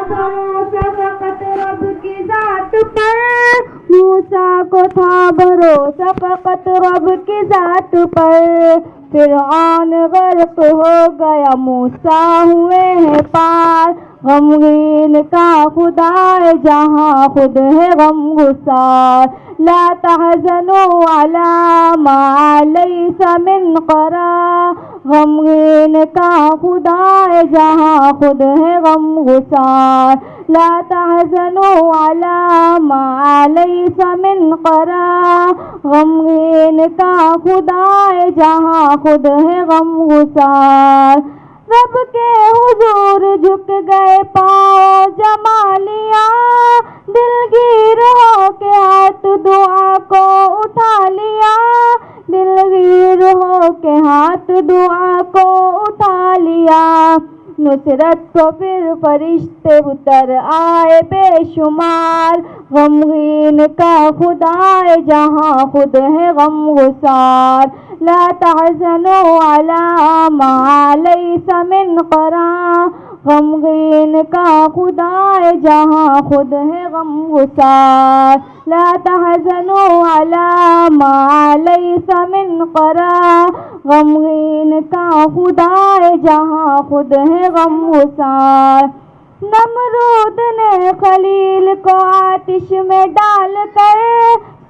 بھروسہ فقط رب کی ذات پر، موسیٰ کو تھا بھروسہ فقط رب کی ذات پر، فرعون غرق ہو گیا موسیٰ ہوئے ہیں پار، غمگین کا خدا ہے جہاں خود ہے غم گسار، لا تحزنوا علی ما لیس من قرار، غمگین کا خدا ہے جہاں خود ہے غم گسار، لا تحزنوا علی ما لیس من قرار، غمگین کا خدا ہے جہاں خود ہے غم گسار، رب کے حضور جھک گئے پاؤں جما لیا، دلگیر ہو کے ہاتھ دعا کو اٹھا لیا، دلگیر ہو کے ہاتھ دعا کو اٹھا لیا، نصرت کو پھر فرشتے اتر آئے بے شمار، غمگین کا خدا ہے جہاں خود ہے غم گسار، لا تحزنوا علی ما لیس من قرار، غمگین کا خدا ہے جہاں خود ہے غم گسار، لا تحزنوا علی ما لیس من قرار، غمگین کا خدا ہے جہاں خود ہے غم گسار، نمرود نے خلیل کو آتش میں ڈال کر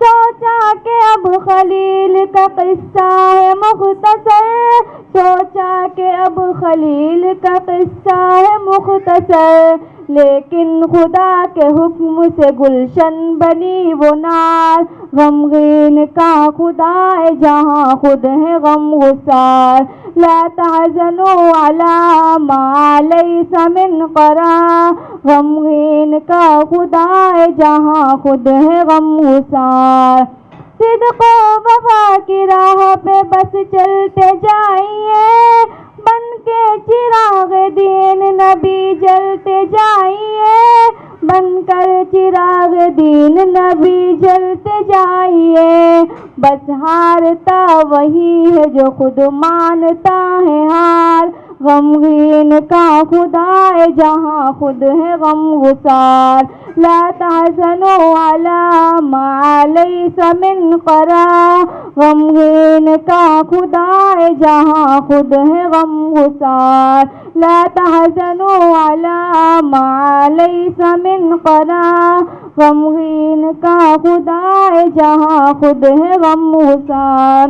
سوچا کہ اب خلیل کا قصہ ہے مختصر، سوچا کہ اب خلیل کا قصہ ہے مختصر، لیکن خدا کے حکم سے گلشن بنی وہ نار، غمگین کا خدا ہے جہاں خود ہے غم گسار، لا تحزنوا علی ما لیس من قرار، غمگین کا خدا ہے جہاں خود ہے غم گسار، صدق و وفا کی راہ پہ بس چلتے جائیے، بن کے چراغ دین نبی جلتے جائیے، بن کر چراغ دین نبی جلتے جائیے، بس ہارتا وہی ہے جو خود مانتا ہے ہار، غمگین کا خدا ہے جہاں خود ہے غم گسار، لا تحزنوا علی ما لیس من قرار، غمگین کا خدا ہے جہاں خود ہے غم گسار، لا تحزنوا علی ما لیس من قرار، غمگین کا خدا ہے جہاں خود ہے غم گسار،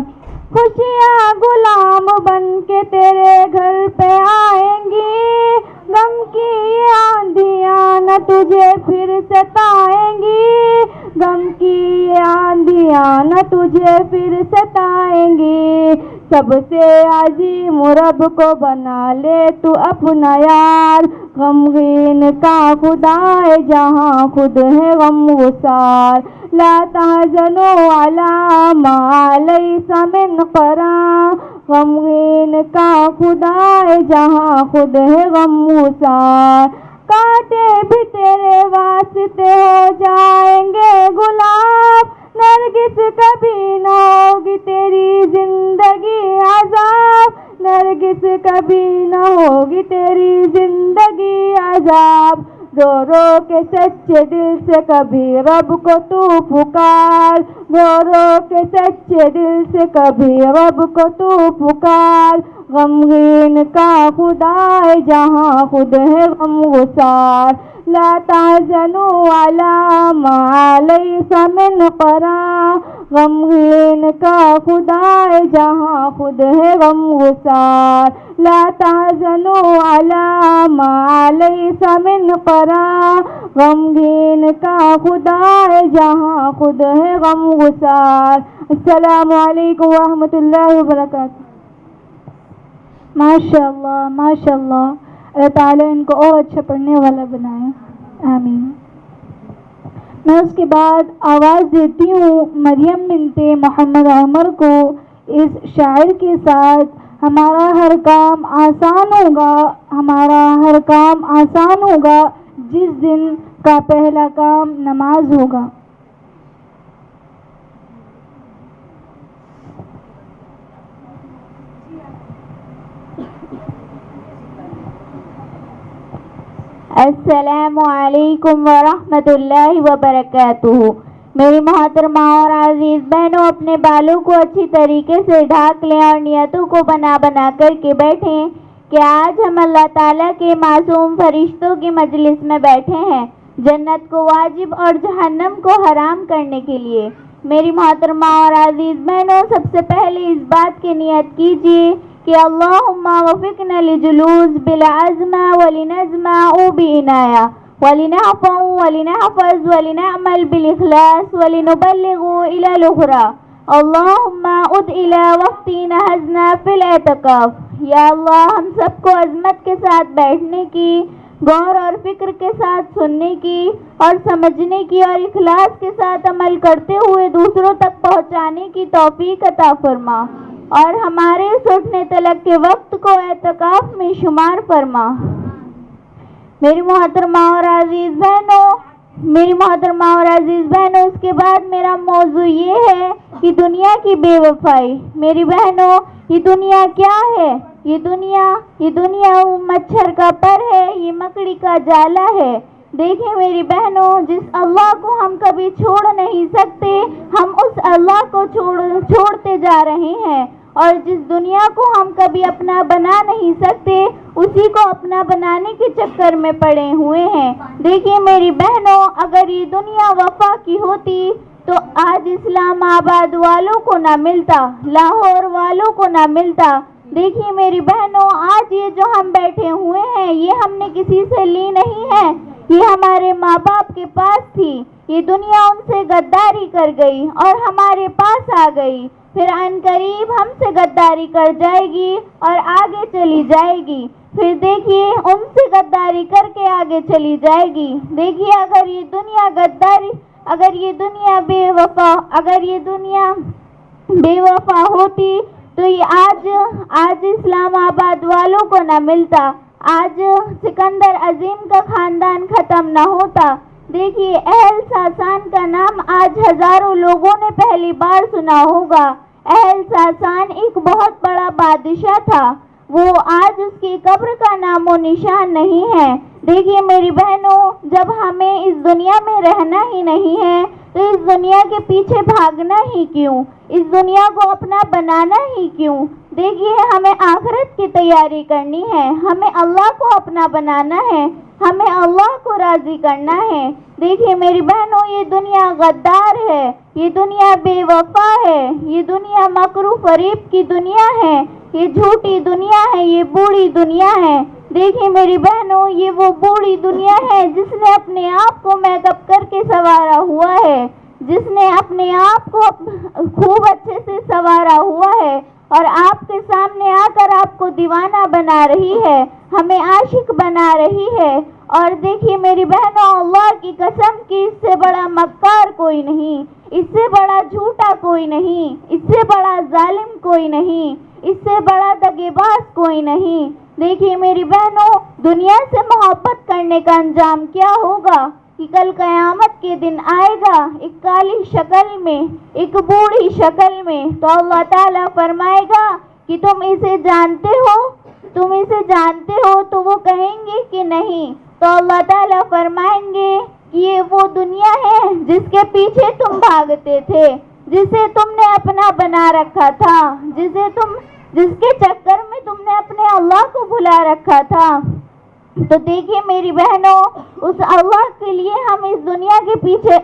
خوشیاں غلام بن کے تیرے گھر پہ آئیں گی، غم کی یہ آندھیاں نہ تجھے پھر ستائیں گی، غم کی یہ آندھیاں نہ تجھے پھر ستائیں گی، سب سے عظیم رب کو بنا لے تو اپنا یار، غمگین کا خدا ہے جہاں خود ہے غم گسار، لا تحزنوا علی ما لیس من قرار، غمگین کا خدا ہے جہاں خود ہے غم گسار، کانٹے بھی تیرے واسطے ہو جائیں گے گلاب، نرگس کبھی نہ ہوگی تیری زندگی عذاب، نرگس کبھی نہ ہوگی تیری زندگی عذاب، رو رو کے سچے دل سے کبھی رب کو تو پکار، رو رو کے سچے دل سے کبھی رب کو تو پکار، غمگین کا خدا ہے جہاں خود ہے غم گسار، لا تحزنوا علی ما لیس من قرار، غمگین کا خدا ہے جہاں خود ہے غم گسار، لا تحزنوا علی ما لیس من قرار، غمگین کا خدا ہے جہاں خود ہے غم گسار۔ السلام علیکم ورحمۃ اللہ وبرکاتہ۔ ماشاء اللہ ماشاء اللہ، اللہ تعالیٰ ان کو اور اچھا پڑھنے والا بنائے، آمین۔ میں اس کے بعد آواز دیتی ہوں مریم بنت محمد عمر کو، اس شاعر کے ساتھ ہمارا ہر کام آسان ہوگا، ہمارا ہر کام آسان ہوگا جس دن کا پہلا کام نماز ہوگا۔ السلام علیکم ورحمۃ اللہ وبرکاتہ۔ میری محترمہ اور عزیز بہنوں، اپنے بالوں کو اچھی طریقے سے ڈھانک لیں اور نیتوں کو بنا بنا کر کے بیٹھیں کہ آج ہم اللہ تعالیٰ کے معصوم فرشتوں کی مجلس میں بیٹھے ہیں، جنت کو واجب اور جہنم کو حرام کرنے کے لیے۔ میری محترمہ اور عزیز بہنوں، سب سے پہلے اس بات کی نیت کیجیے کہ اللہم وفقنا لجلوس بالعزم ولنجمع بعنایہ ولنحفظ ولنحفظ ولنعمل بالاخلاص ولنبلغ الى الاخرى اللہم اد الى وقت نہزنا فی الاعتکاف۔ یا اللہ، ہم سب کو عظمت کے ساتھ بیٹھنے کی، غور اور فکر کے ساتھ سننے کی اور سمجھنے کی اور اخلاص کے ساتھ عمل کرتے ہوئے دوسروں تک پہنچانے کی توفیق عطا فرما، اور ہمارے اس اٹھنے تلک کے وقت کو اعتکاف میں شمار فرما۔ میری محترمہ اور عزیز بہنوں، اس کے بعد میرا موضوع یہ ہے کہ دنیا کی بے وفائی۔ میری بہنوں، یہ دنیا کیا ہے؟ یہ دنیا وہ مچھر کا پر ہے، یہ مکڑی کا جالا ہے۔ دیکھیں میری بہنوں، جس اللہ کو ہم کبھی چھوڑ نہیں سکتے، ہم اس اللہ کو چھوڑتے جا رہے ہیں، اور جس دنیا کو ہم کبھی اپنا بنا نہیں سکتے، اسی کو اپنا بنانے کے چکر میں پڑے ہوئے ہیں۔ دیکھیے میری بہنوں، اگر یہ دنیا وفا کی ہوتی تو آج اسلام آباد والوں کو نہ ملتا، لاہور والوں کو نہ ملتا۔ دیکھیے میری بہنوں، آج یہ جو ہم بیٹھے ہوئے ہیں، یہ ہم نے کسی سے لی نہیں ہے، یہ ہمارے ماں باپ کے پاس تھی۔ یہ دنیا ان سے غداری کر گئی اور ہمارے پاس آ گئی، پھر عن قریب ہم سے غداری کر جائے گی اور آگے چلی جائے گی، پھر دیکھیے ان سے غداری کر کے آگے چلی جائے گی۔ دیکھیے اگر یہ دنیا بے وفا ہوتی تو یہ آج اسلام آباد والوں کو نہ ملتا، آج سکندر عظیم کا خاندان ختم نہ ہوتا۔ دیکھیے اہل ساسان کا نام آج ہزاروں لوگوں نے پہلی بار سنا ہوگا۔ اہل ساسان ایک بہت بڑا بادشاہ تھا، وہ آج اس کی قبر کا نام و نشان نہیں ہے۔ دیکھیے میری بہنوں، جب ہمیں اس دنیا میں رہنا ہی نہیں ہے تو اس دنیا کے پیچھے بھاگنا ہی کیوں؟ اس دنیا کو اپنا بنانا ہی کیوں؟ دیکھیے ہمیں آخرت کی تیاری کرنی ہے، ہمیں اللہ کو اپنا بنانا ہے، ہمیں اللہ کو راضی کرنا ہے۔ دیکھیے میری بہنوں، یہ دنیا غدار ہے، یہ دنیا بے وفا ہے، یہ دنیا مکر و فریب کی دنیا ہے، یہ جھوٹی دنیا ہے، یہ بوڑھی دنیا ہے۔ دیکھیے میری بہنوں، یہ وہ بوڑھی دنیا ہے جس نے اپنے آپ کو میک اپ کر کے سنوارا ہوا ہے، جس نے اپنے آپ کو خوب اچھے سے سنوارا ہوا ہے اور آپ کے سامنے آ کر آپ کو دیوانہ بنا رہی ہے، ہمیں عاشق بنا رہی ہے۔ اور دیکھیے میری بہنوں، اللہ کی قسم کہ اس سے بڑا مکار کوئی نہیں، اس سے بڑا جھوٹا کوئی نہیں، اس سے بڑا ظالم کوئی نہیں، اس سے بڑا دغے باز کوئی نہیں۔ دیکھیے میری بہنوں، دنیا سے محبت کرنے کا انجام کیا ہوگا کہ کل قیامت کے دن آئے گا ایک کالی شکل میں، ایک بوڑھی شکل میں، تو اللہ تعالیٰ فرمائے گا کہ تم اسے جانتے ہو تو وہ کہیں گے کہ نہیں، تو اللہ تعالیٰ فرمائیں گے کہ یہ وہ دنیا ہے جس کے پیچھے تم بھاگتے تھے، جسے تم نے اپنا بنا رکھا تھا، جس کے چکر میں تم نے اپنے اللہ کو بھلا رکھا تھا۔ تو دیکھیے میری بہنوں، اس اللہ کے لیے ہم اس دنیا کے پیچھے،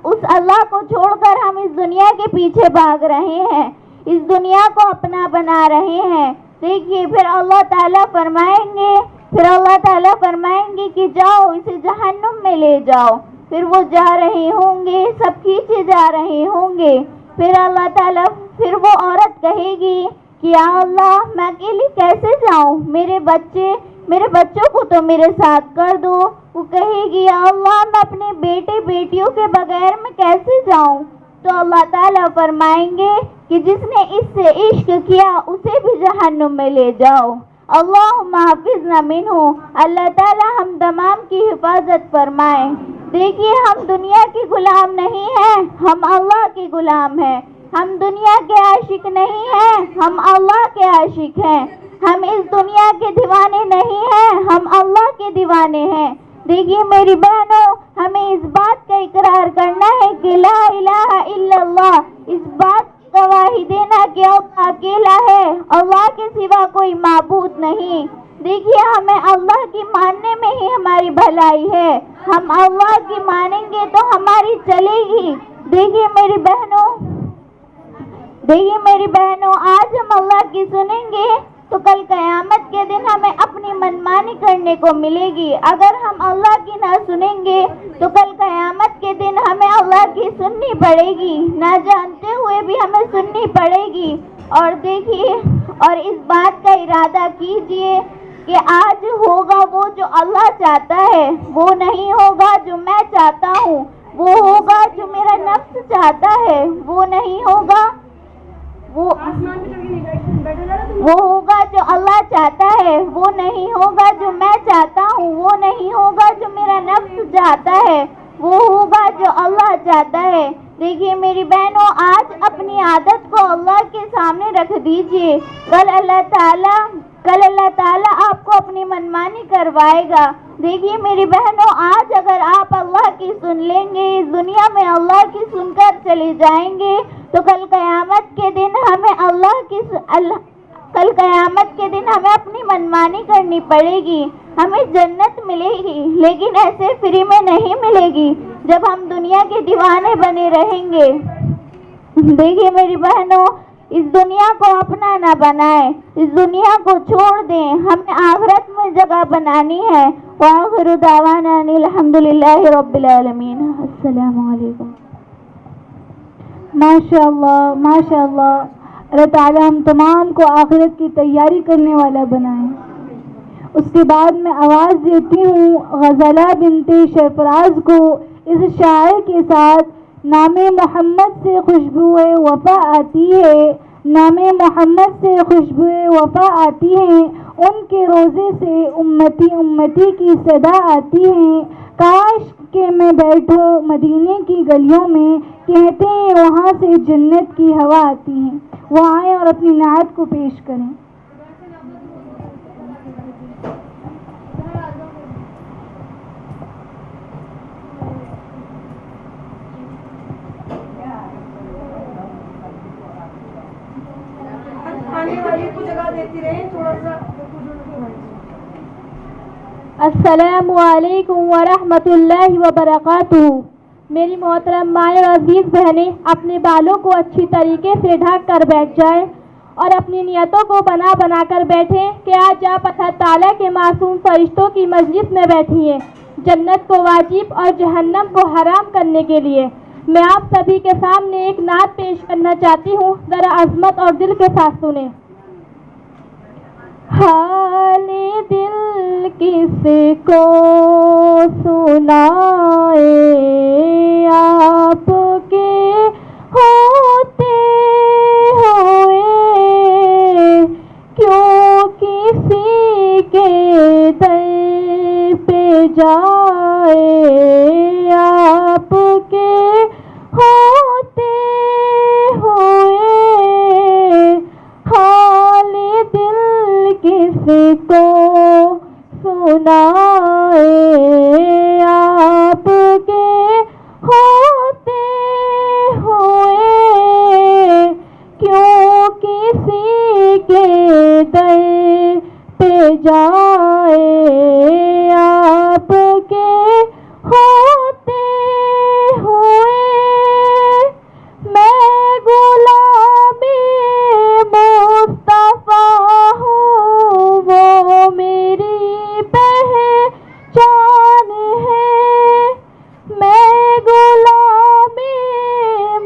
اس اللہ کو چھوڑ کر ہم اس دنیا کے پیچھے بھاگ رہے ہیں، اس دنیا کو اپنا بنا رہے ہیں۔ دیکھیے پھر اللہ تعالیٰ فرمائیں گے کہ جاؤ اسے جہنم میں لے جاؤ، پھر وہ جا رہے ہوں گے، سب کھینچے جا رہے ہوں گے، پھر وہ عورت کہے گی کہ یا اللہ میں اکیلی کیسے جاؤں، میرے بچوں کو تو میرے ساتھ کر دو۔ وہ کہے گی یا اللہ میں اپنے بیٹے بیٹیوں کے بغیر میں کیسے جاؤں، تو اللہ تعالیٰ فرمائیں گے کہ جس نے اس سے عشق کیا اسے بھی جہنم میں لے جاؤ۔ اللہم حافظنا منہ، اللہ تعالیٰ ہم تمام کی حفاظت فرمائے۔ دیکھیے ہم دنیا کے غلام نہیں ہیں، ہم اللہ کے غلام ہیں، ہم دنیا کے عاشق نہیں ہیں، ہم اللہ کے عاشق ہیں، ہم اس دنیا کے دیوانے نہیں ہیں، ہم اللہ کے دیوانے ہیں۔ دیکھیے میری بہنوں، ہمیں اس بات کا اقرار کرنا ہے کہ لا الہ الا اللہ، اس بات گواہی دینا کہ اللہ اکیلا ہے، اللہ کے سوا کوئی معبود نہیں۔ دیکھیے ہمیں اللہ کی ماننے میں ہی ہماری بھلائی ہے، ہم اللہ کی مانیں گے تو ہماری چلے گی۔ دیکھیے میری بہنوں، آج ہم اللہ کی سنیں گے تو کل قیامت کے دن ہمیں اپنی منمانی کرنے کو ملے گی۔ اگر ہم اللہ کی نہ سنیں گے تو کل قیامت کے دن ہمیں اللہ کی سننی پڑے گی، نہ جانتے ہوئے بھی ہمیں سننی پڑے گی۔ اور دیکھیے، اور اس بات کا ارادہ کیجئے کہ آج ہوگا وہ جو اللہ چاہتا ہے، وہ نہیں ہوگا جو میں چاہتا ہوں، وہ ہوگا جو میرا نفس چاہتا ہے، وہ نہیں ہوگا، وہ ہوگا جو اللہ چاہتا ہے، وہ نہیں ہوگا جو میں چاہتا ہوں، وہ نہیں ہوگا جو میرا نفس چاہتا ہے، وہ ہوگا جو اللہ چاہتا ہے۔ دیکھیے میری بہنوں، آج اپنی عادت کو اللہ کے سامنے رکھ دیجئے، کل اللہ تعالیٰ آپ کو اپنی منمانی کروائے گا۔ دیکھیے میری بہنوں، آج اگر آپ اللہ کی سن لیں گے، اس دنیا میں اللہ کی سن کر چلے جائیں گے تو کل قیامت کے دن ہمیں اپنی منمانی کرنی پڑے گی، ہمیں جنت ملے گی، لیکن ایسے فری میں نہیں ملے گی جب ہم دنیا کے دیوانے بنے رہیں گے۔ دیکھیے میری بہنوں، اس دنیا کو اپنا نہ بنائیں، اس دنیا کو چھوڑ دیں، ہمیں آخرت میں جگہ بنانی ہے۔ وآخر دعوانا ان الحمدللہ رب العالمین۔ السلام علیکم۔ ماشاء اللہ، اللہ تعالیٰ ہم تمام کو آخرت کی تیاری کرنے والا بنائیں۔ اس کے بعد میں آواز دیتی ہوں غزالہ بنت سرفراز کو اس شاعر کے ساتھ۔ نام محمد سے خوشبوئے وفا آتی ہے، نام محمد سے خوشبوئے وفا آتی ہے، ان کے روزے سے امتی امتی کی صدا آتی ہے۔ کاش کہ میں بیٹھوں مدینے کی گلیوں میں، کہتے ہیں وہاں سے جنت کی ہوا آتی ہے۔ وہ آئیں اور اپنی نعت کو پیش کریں۔ السلام علیکم ورحمۃ اللہ وبرکاتہ۔ میری محترم مائیں اور عزیز بہنیں، اپنے بالوں کو اچھی طریقے سے ڈھک کر بیٹھ جائیں اور اپنی نیتوں کو بنا کر بیٹھیں کہ آج آپ اللہ تعالیٰ کے معصوم فرشتوں کی مجلس میں بیٹھی ہیں، جنت کو واجب اور جہنم کو حرام کرنے کے لیے۔ میں آپ سبھی کے سامنے ایک نعت پیش کرنا چاہتی ہوں، ذرا عظمت اور دل کے ساتھ سنیں۔ حال دل کس کو سنائے آپ کے ہوتے ہوئے، کیوں کسی کے در پہ جائے آپ کے ہوتے ہوئے، حال دل کس کو سنائے آپ کے ہوتے ہوئے، کیوں کسی کے در پہ جائے آپ کے ہوتے ہوئے۔ میں غلامی مصطفیٰ ہوں، وہ میری پہچان ہے۔ میں غلامی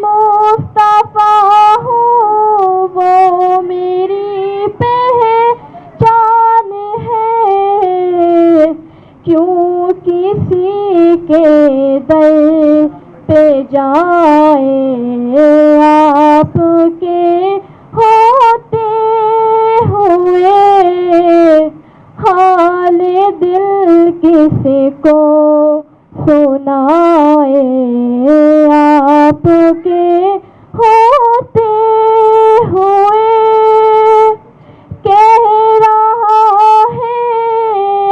مصطفیٰ ہوں، وہ میری پہچان ہے۔ کیوں کسی کے در پہ جائے آپ کے ہوتے ہوئے، حال دل کس کو سنائے آپ کے ہوتے ہوئے۔ کہہ رہا ہے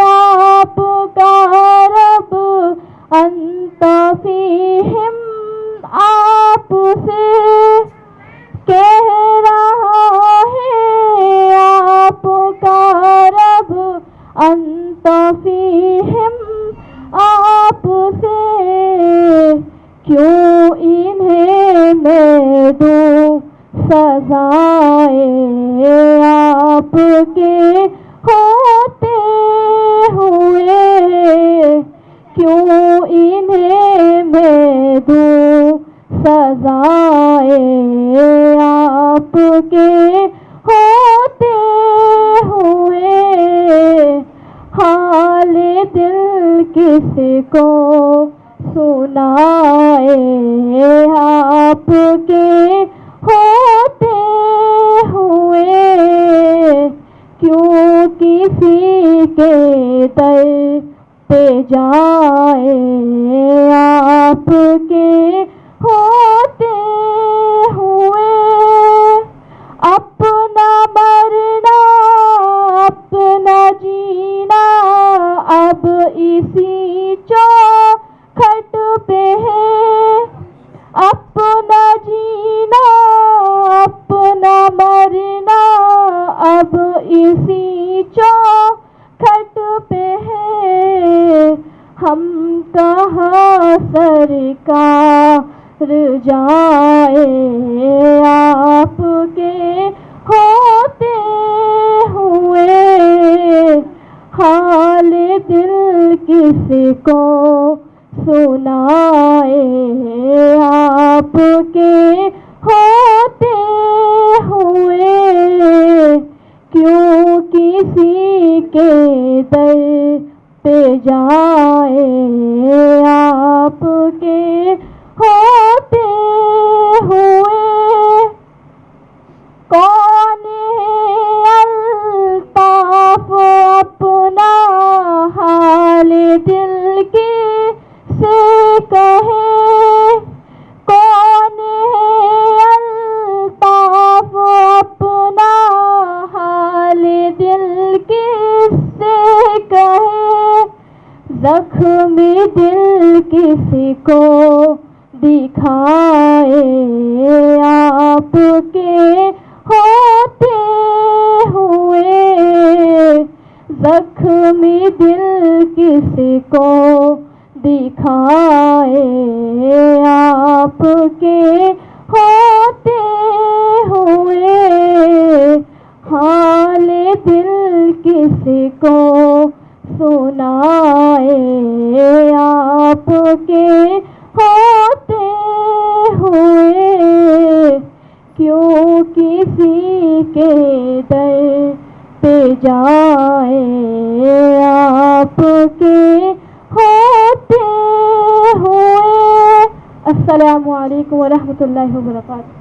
آپ کا رب انت فیہم آپ سے کہہ رہا ہے آپ کا رب، انت فیہم آپ سے کیوں انہیں میں دوں سزائے آپ کے ہوتے ہوئے، کیوں انہیں میں دوں سزائے آپ کے ہوتے ہوئے، حال دل کس کو سنائے آپ کے ہوتے ہوئے، کیوں کسی کے در پہ جائے آپ کے ہوتے ہوئے، اپنا مرنا اپنا جینا اب اسی چوکھٹ پہ ہے، اپنا جینا اپنا مرنا اب اسی چوکھٹ پہ ہے، ہم کہاں سرکار جائے آپ کے ہوتے ہوئے، حال دل کس کو سنائے آپ کے ہوتے ہوئے، کیوں کسی کے در پہ جائے آپ کے ہوتے ہوئے، کون ہے الطاف اپنا حال دل کے سے کہے، کون ہے الطاف اپنا حال دل کے سے کہے، زخم دل کسی کو دکھائے آپ کے ہوتے ہوئے، زخم دل کسی کو دکھائے آپ کے ہوتے ہوئے، حال دل کسی کو سنائے آپ کے ہوتے ہوئے، کیوں کسی کے در پہ جائے آپ کے ہوتے ہوئے۔ السلام علیکم ورحمۃ اللہ وبرکاتہ۔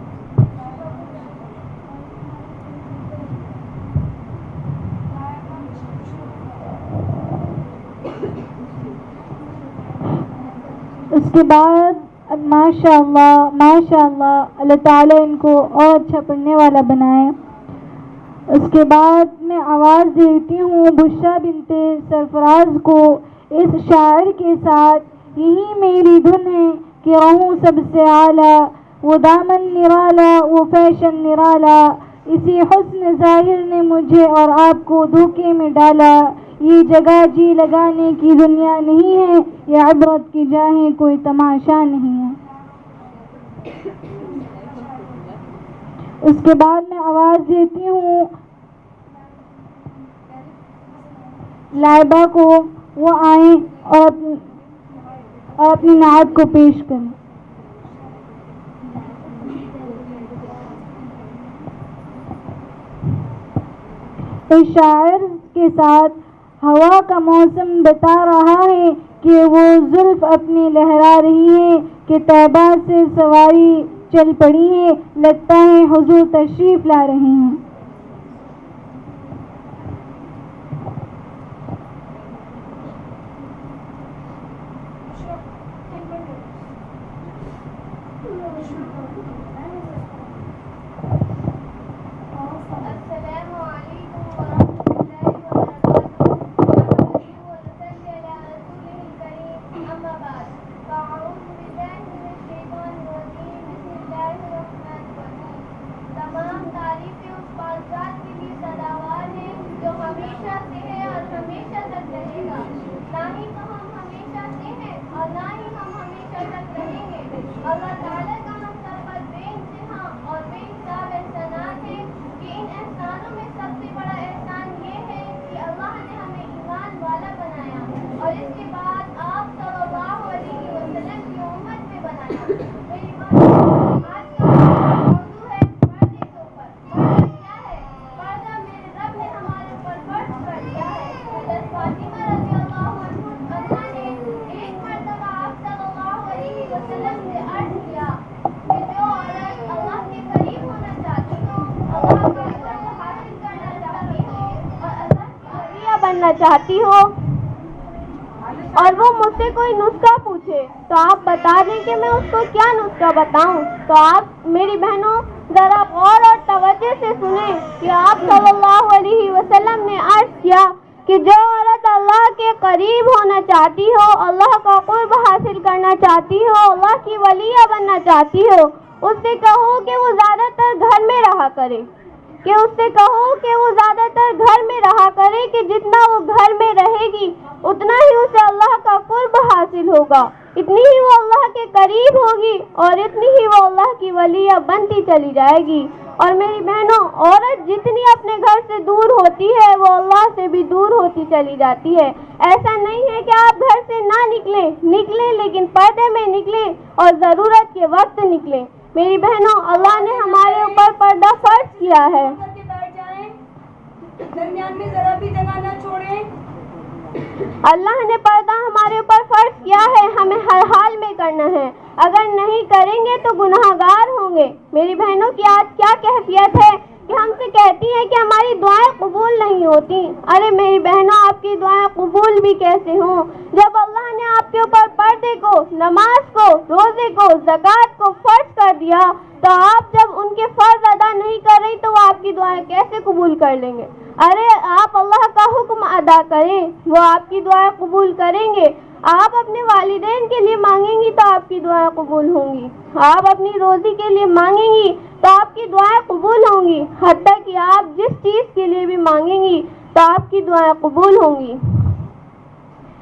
اس کے بعد ماشاء اللہ اللہ تعالیٰ ان کو اور اچھا پڑھنے والا بنائے۔ اس کے بعد میں آواز دیتی ہوں بشریٰ بنت سرفراز کو اس شاعر کے ساتھ، یہی میری دھن ہے کہ رہوں سب سے اعلیٰ، وہ دامن نرالا وہ فیشن نرالا، اسی حسن ظاہر نے مجھے اور آپ کو دھوکے میں ڈالا، یہ جگہ جی لگانے کی دنیا نہیں ہے، یہ عبرت کی جاہیں کوئی تماشا نہیں ہے۔ اس کے بعد میں آواز دیتی ہوں لائبہ کو، وہ آئیں اور اپنی نعت کو پیش کریں۔ اس شاعر کے ساتھ ہوا کا موسم بتا رہا ہے کہ وہ زلف اپنی لہرا رہی ہے کہ طیبہ سے سواری چل پڑی ہے، لگتا ہے حضور تشریف لا رہے ہیں۔ أما بعد تک رہیں گے۔ اللہ تعالیٰ کا ہم سب پر بے انتہا اور بے حساب احسانات ہیں کہ ان احسانوں میں سب سے بڑا احسان یہ ہے کہ اللہ نے ہمیں ایمان والا بنایا اور اس کے بعد آپ صلی اللہ علیہ وسلم کی امت میں بنایا۔ میری بات آج کا موضوع ہے پردے کے اوپر۔ پردہ کیا ہے؟ پردہ میرے رب نے ہمارے اوپر فرض کر دیا ہے۔ حضرت فاطمہ رضی اللہ عنہا نے ایک مرتبہ آپ صلی اللہ علیہ وسلم سے عرض کیا کہ جو عورت اللہ کے قریب ہونا چاہتی ہو، اللہ کا قرب حاصل کرنا چاہتی ہو اور اللہ کی ولیہ بننا چاہتی ہو اور وہ مجھ سے کوئی نسخہ پوچھے تو آپ بتا دیں کہ میں اس کو کیا نسخہ بتاؤں، تو آپ میری بہنوں ذرا غور اور توجہ سے سنیں کہ آپ صلی اللہ علیہ وسلم نے عرض کیا کہ جو عورت اللہ کے قریب ہونا چاہتی ہو، اللہ کا قرب حاصل کرنا چاہتی ہو، اللہ کی ولیہ بننا چاہتی ہو، اس سے کہو کہ وہ زیادہ تر گھر میں رہا کرے، کہ جتنا وہ گھر میں رہے گی اتنا ہی اسے اللہ کا قرب حاصل ہوگا، اتنی ہی وہ اللہ کے قریب ہوگی اور اتنی ہی وہ اللہ کی ولیہ بنتی چلی جائے گی۔ اور میری بہنوں، عورت جتنی اپنے گھر سے دور ہوتی ہے وہ اللہ سے بھی دور ہوتی چلی جاتی ہے۔ ایسا نہیں ہے کہ آپ گھر سے نہ نکلیں لیکن پردے میں نکلیں اور ضرورت کے وقت نکلیں۔ میری بہنوں، اللہ نے ہمارے اوپر پردہ فرض کیا ہے۔ درمیان میں ذرا بھی جگہ نہ چھوڑیں۔ اللہ نے پردہ ہمارے اوپر فرض کیا ہے، ہمیں ہر حال میں کرنا ہے، اگر نہیں کریں گے تو گناہگار ہوں گے۔ میری بہنوں کی آج کیا کیفیت ہے کہ ہم سے کہتی ہیں کہ ہماری دعائیں قبول نہیں ہوتی۔ ارے میری بہنوں، آپ کی دعائیں قبول بھی کیسے ہوں جب اللہ نے آپ کے اوپر پردے کو، نماز کو، روزے کو، زکوٰۃ کو فرض کر دیا، تو آپ جب ان کے فرض ادا نہیں کر رہی تو وہ آپ کی دعائیں کیسے قبول کر لیں گے؟ ارے آپ اللہ کا حکم ادا کریں، وہ آپ کی دعائیں قبول کریں گے۔ آپ اپنے والدین کے لیے مانگیں گی تو آپ کی دعائیں قبول ہوں گی، آپ اپنی روزی کے لیے مانگیں گی تو آپ کی دعائیں قبول ہوں گی، حتیٰ کہ آپ جس چیز کے لیے بھی مانگیں گی تو آپ کی دعائیں قبول ہوں گی۔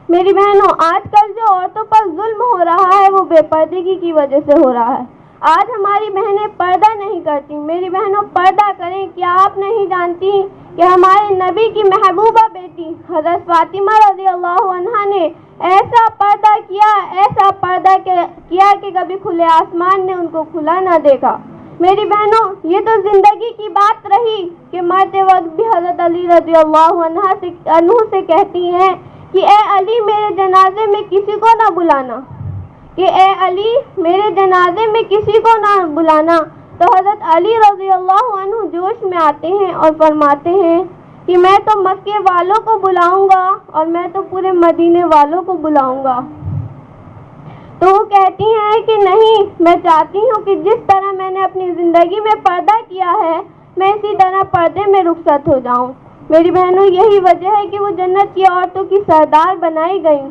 میری بہنوں، آج کل جو عورتوں پر ظلم ہو رہا ہے وہ بے پردگی کی وجہ سے ہو رہا ہے۔ آج ہماری بہنیں پردہ نہیں کرتی۔ میری بہنوں، پردہ کریں۔ کیا آپ نہیں جانتی کہ ہمارے نبی کی محبوبہ بیٹی حضرت فاطمہ رضی اللہ عنہا نے ایسا پردہ کیا کہ کبھی کھلے آسمان نے ان کو کھلا نہ دیکھا۔ میری بہنوں، یہ تو زندگی کی بات رہی کہ مرتے وقت بھی حضرت علی رضی اللہ عنہ سے کہتی ہیں کہ اے علی میرے جنازے میں کسی کو نہ بلانا، تو حضرت علی رضی اللہ عنہ جوش میں آتے ہیں اور فرماتے ہیں کہ میں تو مکے والوں کو بلاؤں گا اور میں تو پورے مدینے والوں کو بلاؤں گا۔ تو وہ کہتی ہیں کہ نہیں، میں چاہتی ہوں کہ جس طرح میں نے اپنی زندگی میں پردہ کیا ہے میں اسی طرح پردے میں رخصت ہو جاؤں۔ میری بہنوں، یہی وجہ ہے کہ وہ جنت کی عورتوں کی سردار بنائی گئیں۔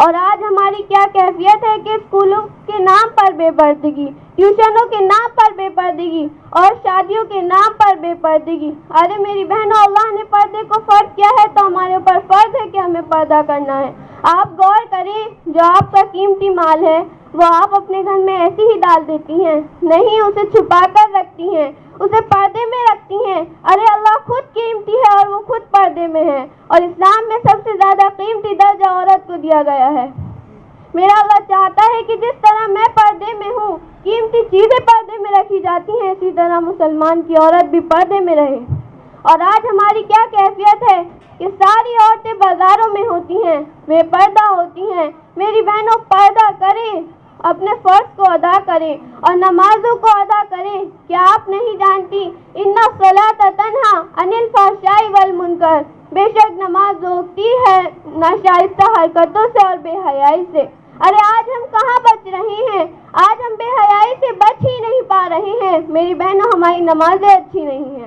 اور آج ہماری کیا کیفیت ہے کہ اسکولوں کے نام پر بے پردگی، ٹیوشنوں کے نام پر بے پردگی اور شادیوں کے نام پر بے پردگی۔ ارے میری بہنوں، اللہ نے پردے کو فرض کیا ہے تو ہمارے اوپر فرض ہے کہ ہمیں پردہ کرنا ہے۔ آپ غور کریں، جو آپ کا قیمتی مال ہے وہ آپ اپنے گھر میں ایسے ہی ڈال دیتی ہیں، نہیں اسے چھپا کر رکھتی ہیں، اسے پردے میں رکھتی ہیں۔ ارے اللہ خود قیمتی ہے اور وہ خود پردے میں ہے، اور اسلام میں سب سے زیادہ قیمتی درجہ عورت کو دیا گیا ہے۔ میرا اللہ چاہتا ہے کہ جس طرح میں پردے میں ہوں، قیمتی چیزیں پردے میں رکھی جاتی ہیں، اسی طرح مسلمان کی عورت بھی پردے میں رہے۔ اور آج ہماری کیا کیفیت ہے کہ ساری عورتیں بازاروں میں ہوتی ہیں، بے پردہ ہوتی ہیں۔ میری بہنوں، پردہ کریں، اپنے فرض کو ادا کریں اور نمازوں کو ادا کریں۔ کیا آپ نہیں جانتی ان الصلاۃ تنہی عن الفحشاء والمنکر، بے شک نماز روکتی ہے ناشائستہ حرکتوں سے اور بے حیائی سے۔ ارے آج ہم کہاں بچ رہے ہیں؟ آج ہم بے حیائی سے بچ ہی نہیں پا رہے ہیں۔ میری بہنوں، ہماری نمازیں اچھی نہیں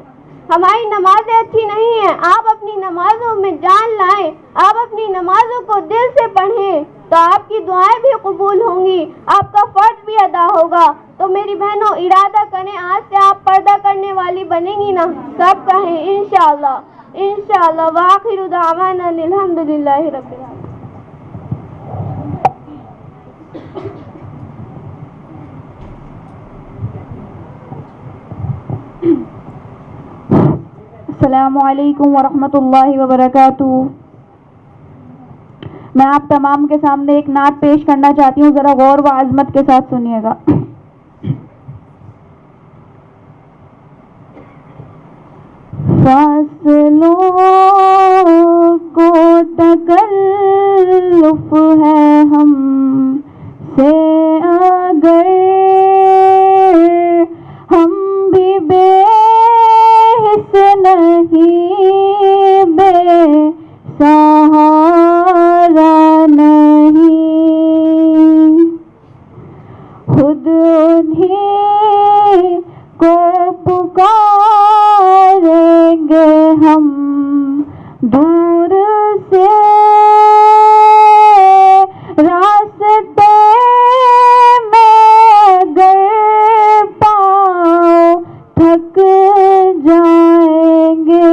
ہیں، آپ اپنی نمازوں میں جان لائیں، آپ اپنی نمازوں کو دل سے پڑھیں تو آپ کی دعائیں بھی قبول ہوں گی، آپ کا فرض بھی ادا ہوگا۔ تو میری بہنوں، ارادہ کریں، آج سے آپ پردہ کرنے والی بنیں گی نا؟ سب کہیں انشاءاللہ، انشاءاللہ۔ وآخر دعوانا الحمدللہ رب العالمین۔ السلام علیکم ورحمۃ اللہ وبرکاتہ. میں آپ تمام کے سامنے ایک نعت پیش کرنا چاہتی ہوں, ذرا غور و عظمت کے ساتھ سنیے گا. فاصلوں کو تکلف ہے ہم سے اگر ہم بھی بے حس نہیں, بے سہارا نہیں, خود انہیں کو پکاریں گے ہم دور سے, راستے میں اگر پاؤں تھک جائیں گے,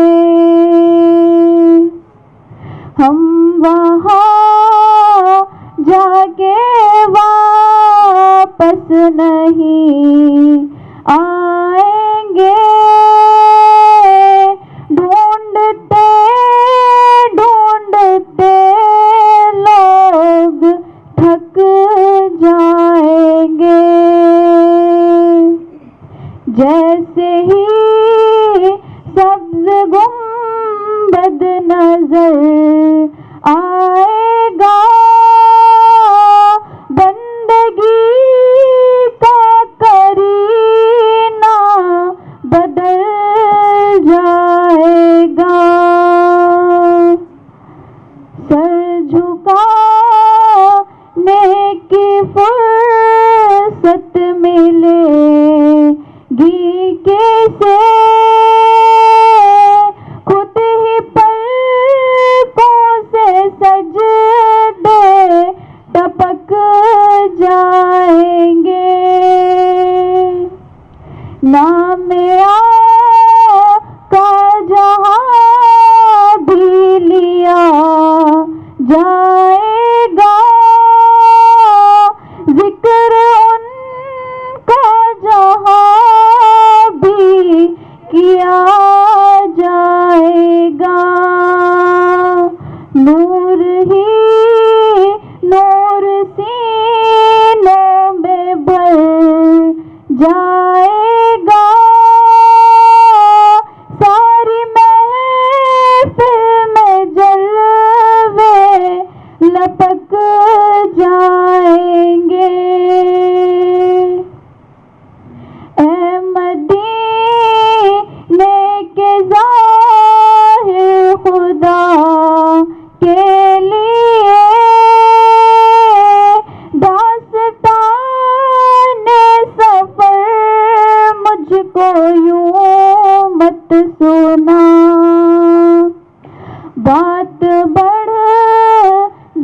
ہم وہاں جا کے واپس نہیں آئیں گے, ڈھونڈتے ڈھونڈتے لوگ تھک جائیں گے. جیسے ہی سبز گنبد نظر آئے گا, بندگی کا کرینہ بدل جائے گا. سر جھکانے کی فرصت ملے گی کیسے, خود ہی پلکوں سے سجدے ٹپک جائیں گے. نام آقا جہاں بھی لیا جائے گا, ذکر ان کا جہاں بھی کیا جائے گا. نور ہی نور سینوں میں بھر جائے گا, ساری محفل میں جلوے لپک جائیں گے. اے مدینے کے ظاہر خدا کے لیے داستان سفر مجھ کو یوں مت سنا, بات بڑھ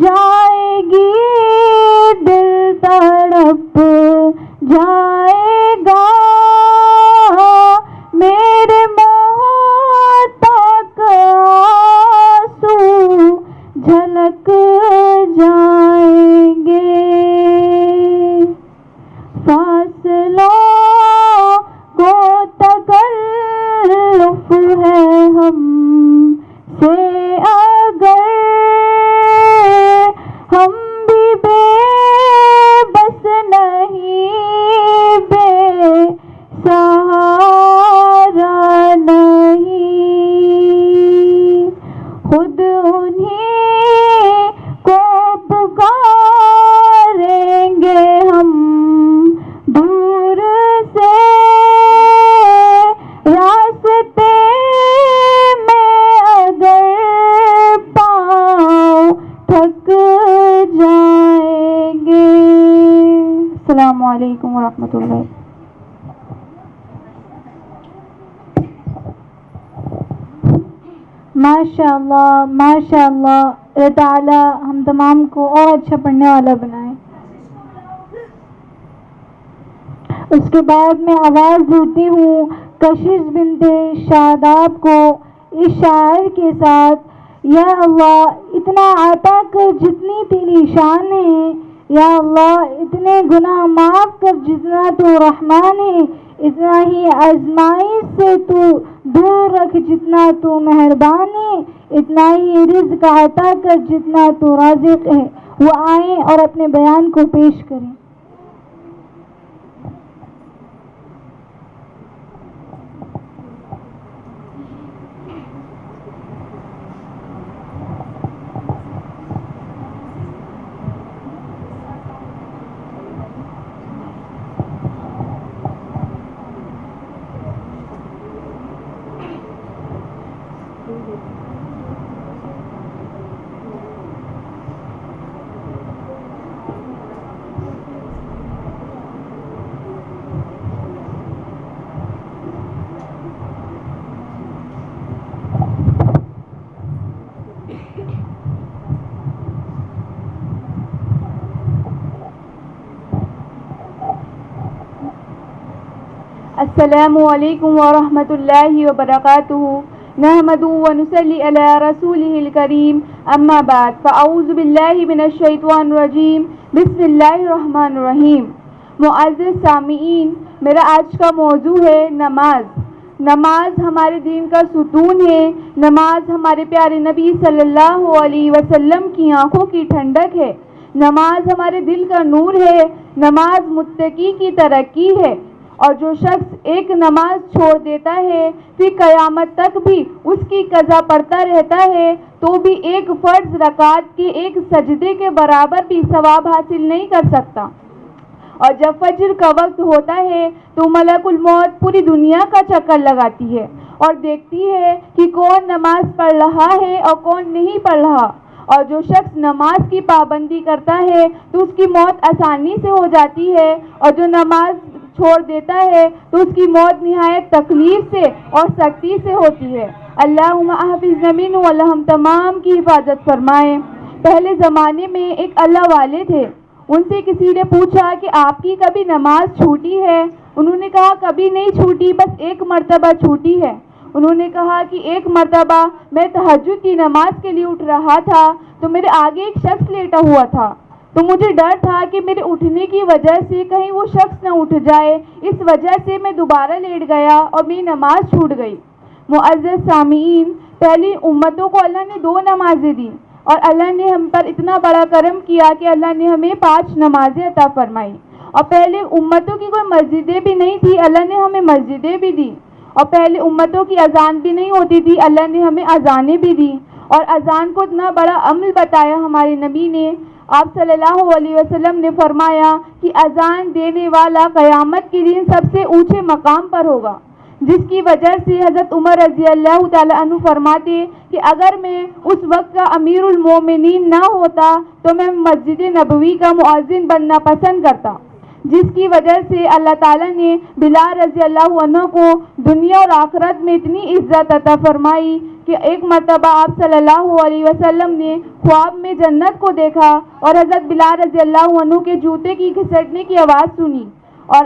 جائے گی دل تڑپ جائے گا, میرے محتاج آنسو جھلک جائیں گے. فاصلوں کو تکلف ہے ہم سے اگر ہم بھی بے بس نہیں, بے سہارا نہیں, خود انہیں کو پکاریں گے ہم دور سے, راستے میں اگر پاؤں تھک جائیں گے. السلام علیکم ورحمۃ اللہ. ماشاء اللہ ماشاء اللہ, اللہ تعالیٰ ہم تمام کو اور اچھا پڑھنے والا بنائے. اس کے بعد میں آواز دیتی ہوں کشش بنت شاداب کو اس شاعر کے ساتھ. یا اللہ اتنا عطا کر جتنی تیری شان ہے, یا اللہ اتنے گناہ معاف کر جتنا تو رحمان ہے, اتنا ہی آزمائش سے تو دور رکھ جتنا تو مہربانی، اتنا ہی رزق عطا کر جتنا تو رازق ہے۔ وہ آئیں اور اپنے بیان کو پیش کریں۔ السلام علیکم ورحمۃ اللہ وبرکاتہ۔ نحمده ونصلی علی رسولہ الکریم، اما بعد، فاعوذ باللہ من الشیطان الرجیم، بسم اللہ الرحمن الرحیم۔ معزز سامعین، میرا آج کا موضوع ہے نماز۔ نماز ہمارے دین کا ستون ہے۔ نماز ہمارے پیارے نبی صلی اللہ علیہ وسلم کی آنکھوں کی ٹھنڈک ہے۔ نماز ہمارے دل کا نور ہے۔ نماز متقی کی ترقی ہے، اور جو شخص ایک نماز چھوڑ دیتا ہے پھر قیامت تک بھی اس کی قضا پڑتا رہتا ہے تو بھی ایک فرض رکعت کے ایک سجدے کے برابر بھی ثواب حاصل نہیں کر سکتا۔ اور جب فجر کا وقت ہوتا ہے تو ملک الموت پوری دنیا کا چکر لگاتی ہے اور دیکھتی ہے کہ کون نماز پڑھ رہا ہے اور کون نہیں پڑھ رہا، اور جو شخص نماز کی پابندی کرتا ہے تو اس کی موت آسانی سے ہو جاتی ہے، اور جو نماز چھوڑ دیتا ہے تو اس کی موت نہایت تکلیف سے اور سختی سے ہوتی ہے۔ اللہم احفظنا منہ، اللہ ہم تمام کی حفاظت فرمائے۔ پہلے زمانے میں ایک اللہ والے تھے، ان سے کسی نے پوچھا کہ آپ کی کبھی نماز چھوٹی ہے؟ انہوں نے کہا کبھی نہیں چھوٹی، بس ایک مرتبہ چھوٹی ہے۔ انہوں نے کہا کہ ایک مرتبہ میں تہجد کی نماز کے لیے اٹھ رہا تھا تو میرے آگے ایک شخص لیٹا ہوا تھا، تو مجھے ڈر تھا کہ میرے اٹھنے کی وجہ سے کہیں وہ شخص نہ اٹھ جائے، اس وجہ سے میں دوبارہ لیٹ گیا اور میری نماز چھوٹ گئی۔ معزز سامعین، پہلی امتوں کو اللہ نے 2 نمازیں دی، اور اللہ نے ہم پر اتنا بڑا کرم کیا کہ اللہ نے ہمیں 5 نمازیں عطا فرمائی۔ اور پہلے امتوں کی کوئی مسجدیں بھی نہیں تھی، اللہ نے ہمیں مسجدیں بھی دی، اور پہلے امتوں کی اذان بھی نہیں ہوتی تھی، اللہ نے ہمیں اذانیں بھی دی، اور اذان کو اتنا بڑا عمل بتایا ہمارے نبی نے۔ آپ صلی اللہ علیہ وسلم نے فرمایا کہ اذان دینے والا قیامت کے دن سب سے اونچے مقام پر ہوگا، جس کی وجہ سے حضرت عمر رضی اللہ تعالیٰ عنہ فرماتے کہ اگر میں اس وقت کا امیر المومنین نہ ہوتا تو میں مسجد نبوی کا مؤذن بننا پسند کرتا، جس کی وجہ سے اللہ تعالیٰ نے بلال رضی اللہ عنہ کو دنیا اور آخرت میں اتنی عزت عطا فرمائی کہ ایک مرتبہ آپ صلی اللہ علیہ وسلم نے خواب میں جنت کو دیکھا اور حضرت بلال رضی اللہ عنہ کے جوتے کی گھسٹنے کی آواز سنی، اور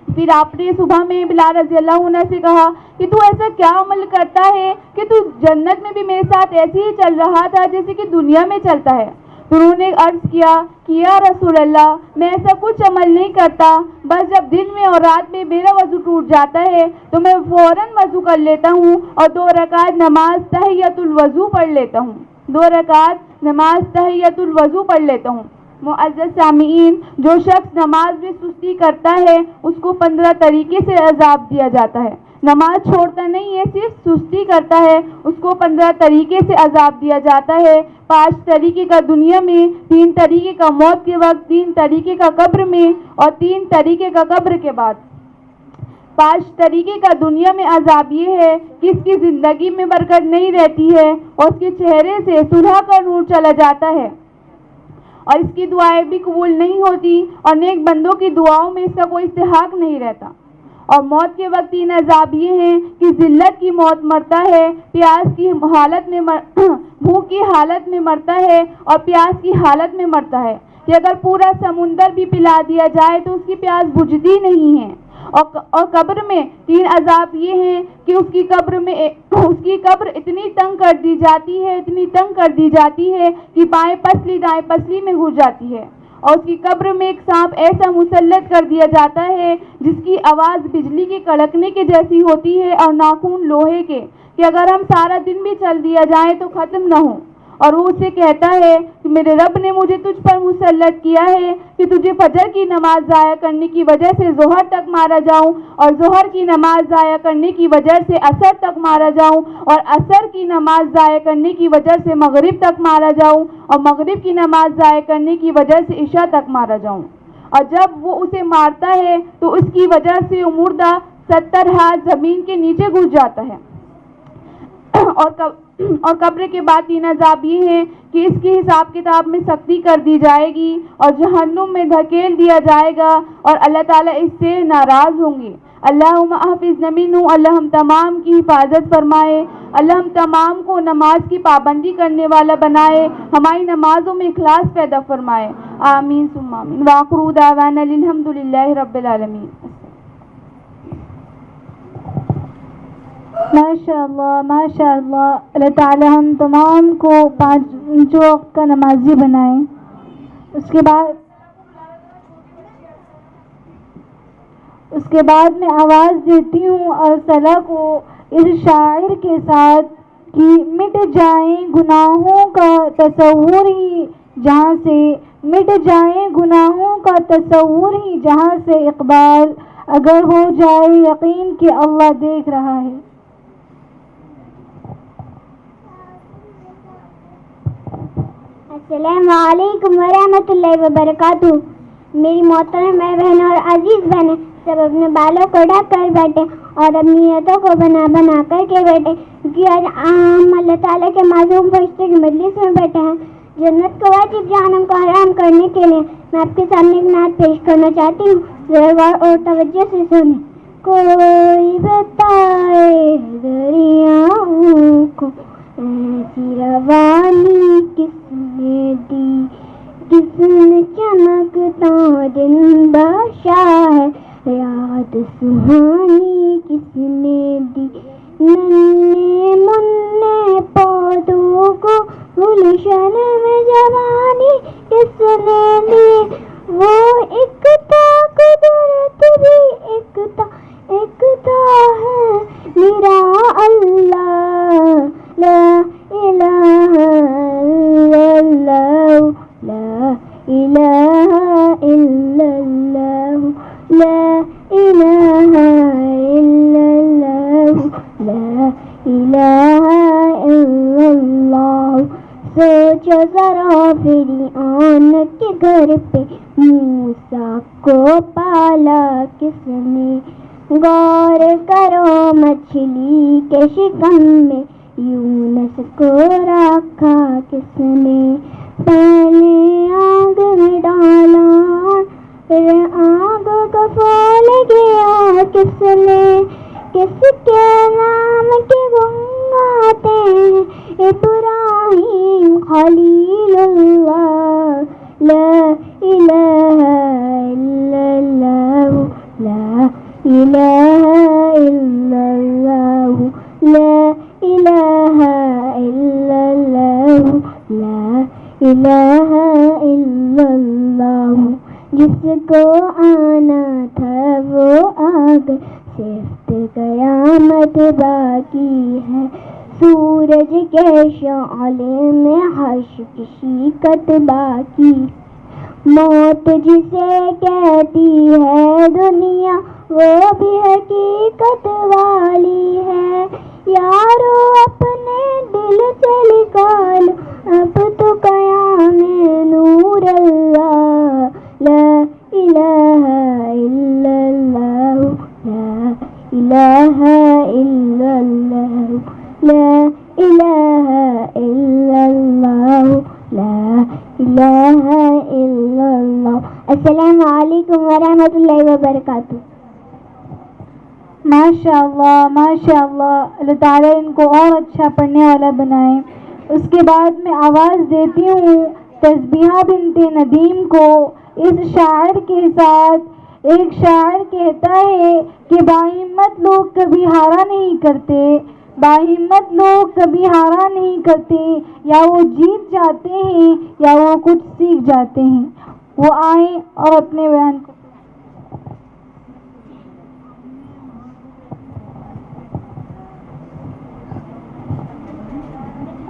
پھر آپ نے صبح میں بلال رضی اللہ عنہ سے کہا کہ تو ایسا کیا عمل کرتا ہے کہ تو جنت میں بھی میرے ساتھ ایسے ہی چل رہا تھا جیسے کہ دنیا میں چلتا ہے؟ تو انہوں نے عرض کیا کہ یا رسول اللہ، میں ایسا کچھ عمل نہیں کرتا، بس جب دن میں اور رات میں میرا وضو ٹوٹ جاتا ہے تو میں فوراً وضو کر لیتا ہوں اور 2 رکعت نماز تحیۃ الوضو پڑھ لیتا ہوں، 2 رکعت نماز تحیۃ الوضو پڑھ لیتا ہوں۔ معزز سامعین، جو شخص نماز میں سستی کرتا ہے اس کو 15 طریقے سے عذاب دیا جاتا ہے۔ نماز چھوڑتا نہیں ہے، صرف سستی کرتا ہے، اس کو 15 طریقے سے عذاب دیا جاتا ہے۔ 5 طریقے کا دنیا میں، 3 طریقے کا موت کے وقت، 3 طریقے کا قبر میں، اور 3 طریقے کا قبر کے بعد۔ 5 طریقے کا دنیا میں عذاب یہ ہے کہ اس کی زندگی میں برکت نہیں رہتی ہے اور اس کے چہرے سے صلح کا نور چلا جاتا ہے، اور اس کی دعائیں بھی قبول نہیں ہوتی، اور نیک بندوں کی دعاؤں میں اس کا کوئی استحقاق نہیں رہتا۔ اور موت کے وقت 3 عذاب یہ ہیں کہ ذلت کی موت مرتا ہے، پیاس کی حالت میں بھوک کی حالت میں مرتا ہے، اور پیاس کی حالت میں مرتا ہے کہ اگر پورا سمندر بھی پلا دیا جائے تو اس کی پیاس بجھتی نہیں ہے۔ اور قبر میں 3 عذاب یہ ہیں کہ اس کی قبر اتنی تنگ کر دی جاتی ہے، اتنی تنگ کر دی جاتی ہے کہ بائیں پسلی دائیں پسلی میں گھس جاتی ہے، اور اس کی قبر میں ایک سانپ ایسا مسلط کر دیا جاتا ہے جس کی آواز بجلی کے کڑکنے کے جیسی ہوتی ہے اور ناخن لوہے کے، کہ اگر ہم سارا دن بھی چل دیا جائیں تو ختم نہ ہو۔ اور وہ اسے کہتا ہے کہ میرے رب نے مجھے تجھ پر مسلط کیا ہے کہ تجھے فجر کی نماز ضائع کرنے کی وجہ سے ظہر تک مارا جاؤں، اور ظہر کی نماز ضائع کرنے کی وجہ سے عصر تک مارا جاؤں، اور عصر کی نماز ضائع کرنے کی وجہ سے مغرب تک مارا جاؤں، اور مغرب کی نماز ضائع کرنے کی وجہ سے عشاء تک مارا جاؤں۔ اور جب وہ اسے مارتا ہے تو اس کی وجہ سے وہ مردہ 70 ہاتھ زمین کے نیچے گھس جاتا ہے۔ اور قبر کے بعد تین عذاب یہ ہیں کہ اس کی حساب کتاب میں سختی کر دی جائے گی اور جہنم میں دھکیل دیا جائے گا اور اللہ تعالیٰ اس سے ناراض ہوں گے۔ اللہم احفظنا منہ، اللہ ہم تمام کی حفاظت فرمائے، اللہ ہم تمام کو نماز کی پابندی کرنے والا بنائے، ہماری نمازوں میں اخلاص پیدا فرمائے، آمین ثم آمین۔ وآخر دعوانا الحمدللہ رب العالمین۔ ماشاء اللہ اللہ تعالی ہم تمام کو 5 وقت کا نمازی بنائیں۔ اس کے بعد میں آواز دیتی ہوں ارسلہ کو اس شاعر کے ساتھ کہ مٹ جائیں گناہوں کا تصور ہی جہاں سے، مٹ جائیں گناہوں کا تصور ہی جہاں سے، اقبال اگر ہو جائے یقین کہ اللہ دیکھ رہا ہے۔ السلام علیکم ورحمۃ اللہ وبرکاتہ۔ میری محترم بہن اور عزیز بہنیں، سب اپنے بالوں کو ڈھک کر بیٹھے اور اپنی نیتوں کو بنا کر کے بیٹھے، کیونکہ آج ہم اللہ تعالیٰ کے معصوم فرشتے کی مجلس میں بیٹھے ہیں جنت کو واجب جہنم کو حرام کرنے کے لیے۔ میں آپ کے سامنے ایک نعت پیش کرنا چاہتی ہوں، ذرا غور اور توجہ سے سنیں۔ کوئی بتائے دریاؤں کو ایسی روانی کس نے دی، کس نے چمکتا دن بخشا ہے، یاد سہانی کس نے دی، ننے منے پودوں کو گلشن میں جوانی کس نے دی، وہ ایک تا قدرت بھی ایک تا ہے میرا اللہ، لا الہ الا اللہ، لا الہ الا اللہ، لا الہ الا اللہ، لا الہ الا اللہ۔ سوچو ذرا فرعون کے گھر پہ موسیٰ کو پالا کس نے، غور کرو مچھلی کے شکم میں یونس کو رکھا کس نے، پہلے آگ میں ڈالا پھر آگ کو پھول گیا کس نے، کس کے نام کے گنگاتے ہیں ابراہیم خلیل اللہ، لا الہ الا اللہ، لا الہ الا اللہ، لا الہ الا اللہ، لا الہ الا اللہ۔ جس کو آنا تھا وہ آ گئے، صرف قیامت باقی ہے، سورج کے شعلے میں حرش کی شیکت باقی، موت جسے کہتی ہے دنیا وہ بھی حقیقت والی ہے، یارو اپنے دل سے نکالو اب تو قیام نور اللہ، لا الہ الا اللہ، لا الہ الا اللہ، لا الہ الا اللہ، لا الہ الا اللہ۔ السلام علیکم ورحمۃ اللہ وبرکاتہ۔ ماشاء اللہ اللہ تعالیٰ ان کو اور اچھا پڑھنے والا بنائے۔ اس کے بعد میں آواز دیتی ہوں تسبیحہ بنت ندیم کو اس شاعر کے ساتھ۔ ایک شاعر کہتا ہے کہ باہمت لوگ کبھی ہارا نہیں کرتے، باہمت لوگ کبھی ہارا نہیں کرتے، یا وہ جیت جاتے ہیں یا وہ کچھ سیکھ جاتے ہیں۔ وہ آئیں اور اپنے بیان کو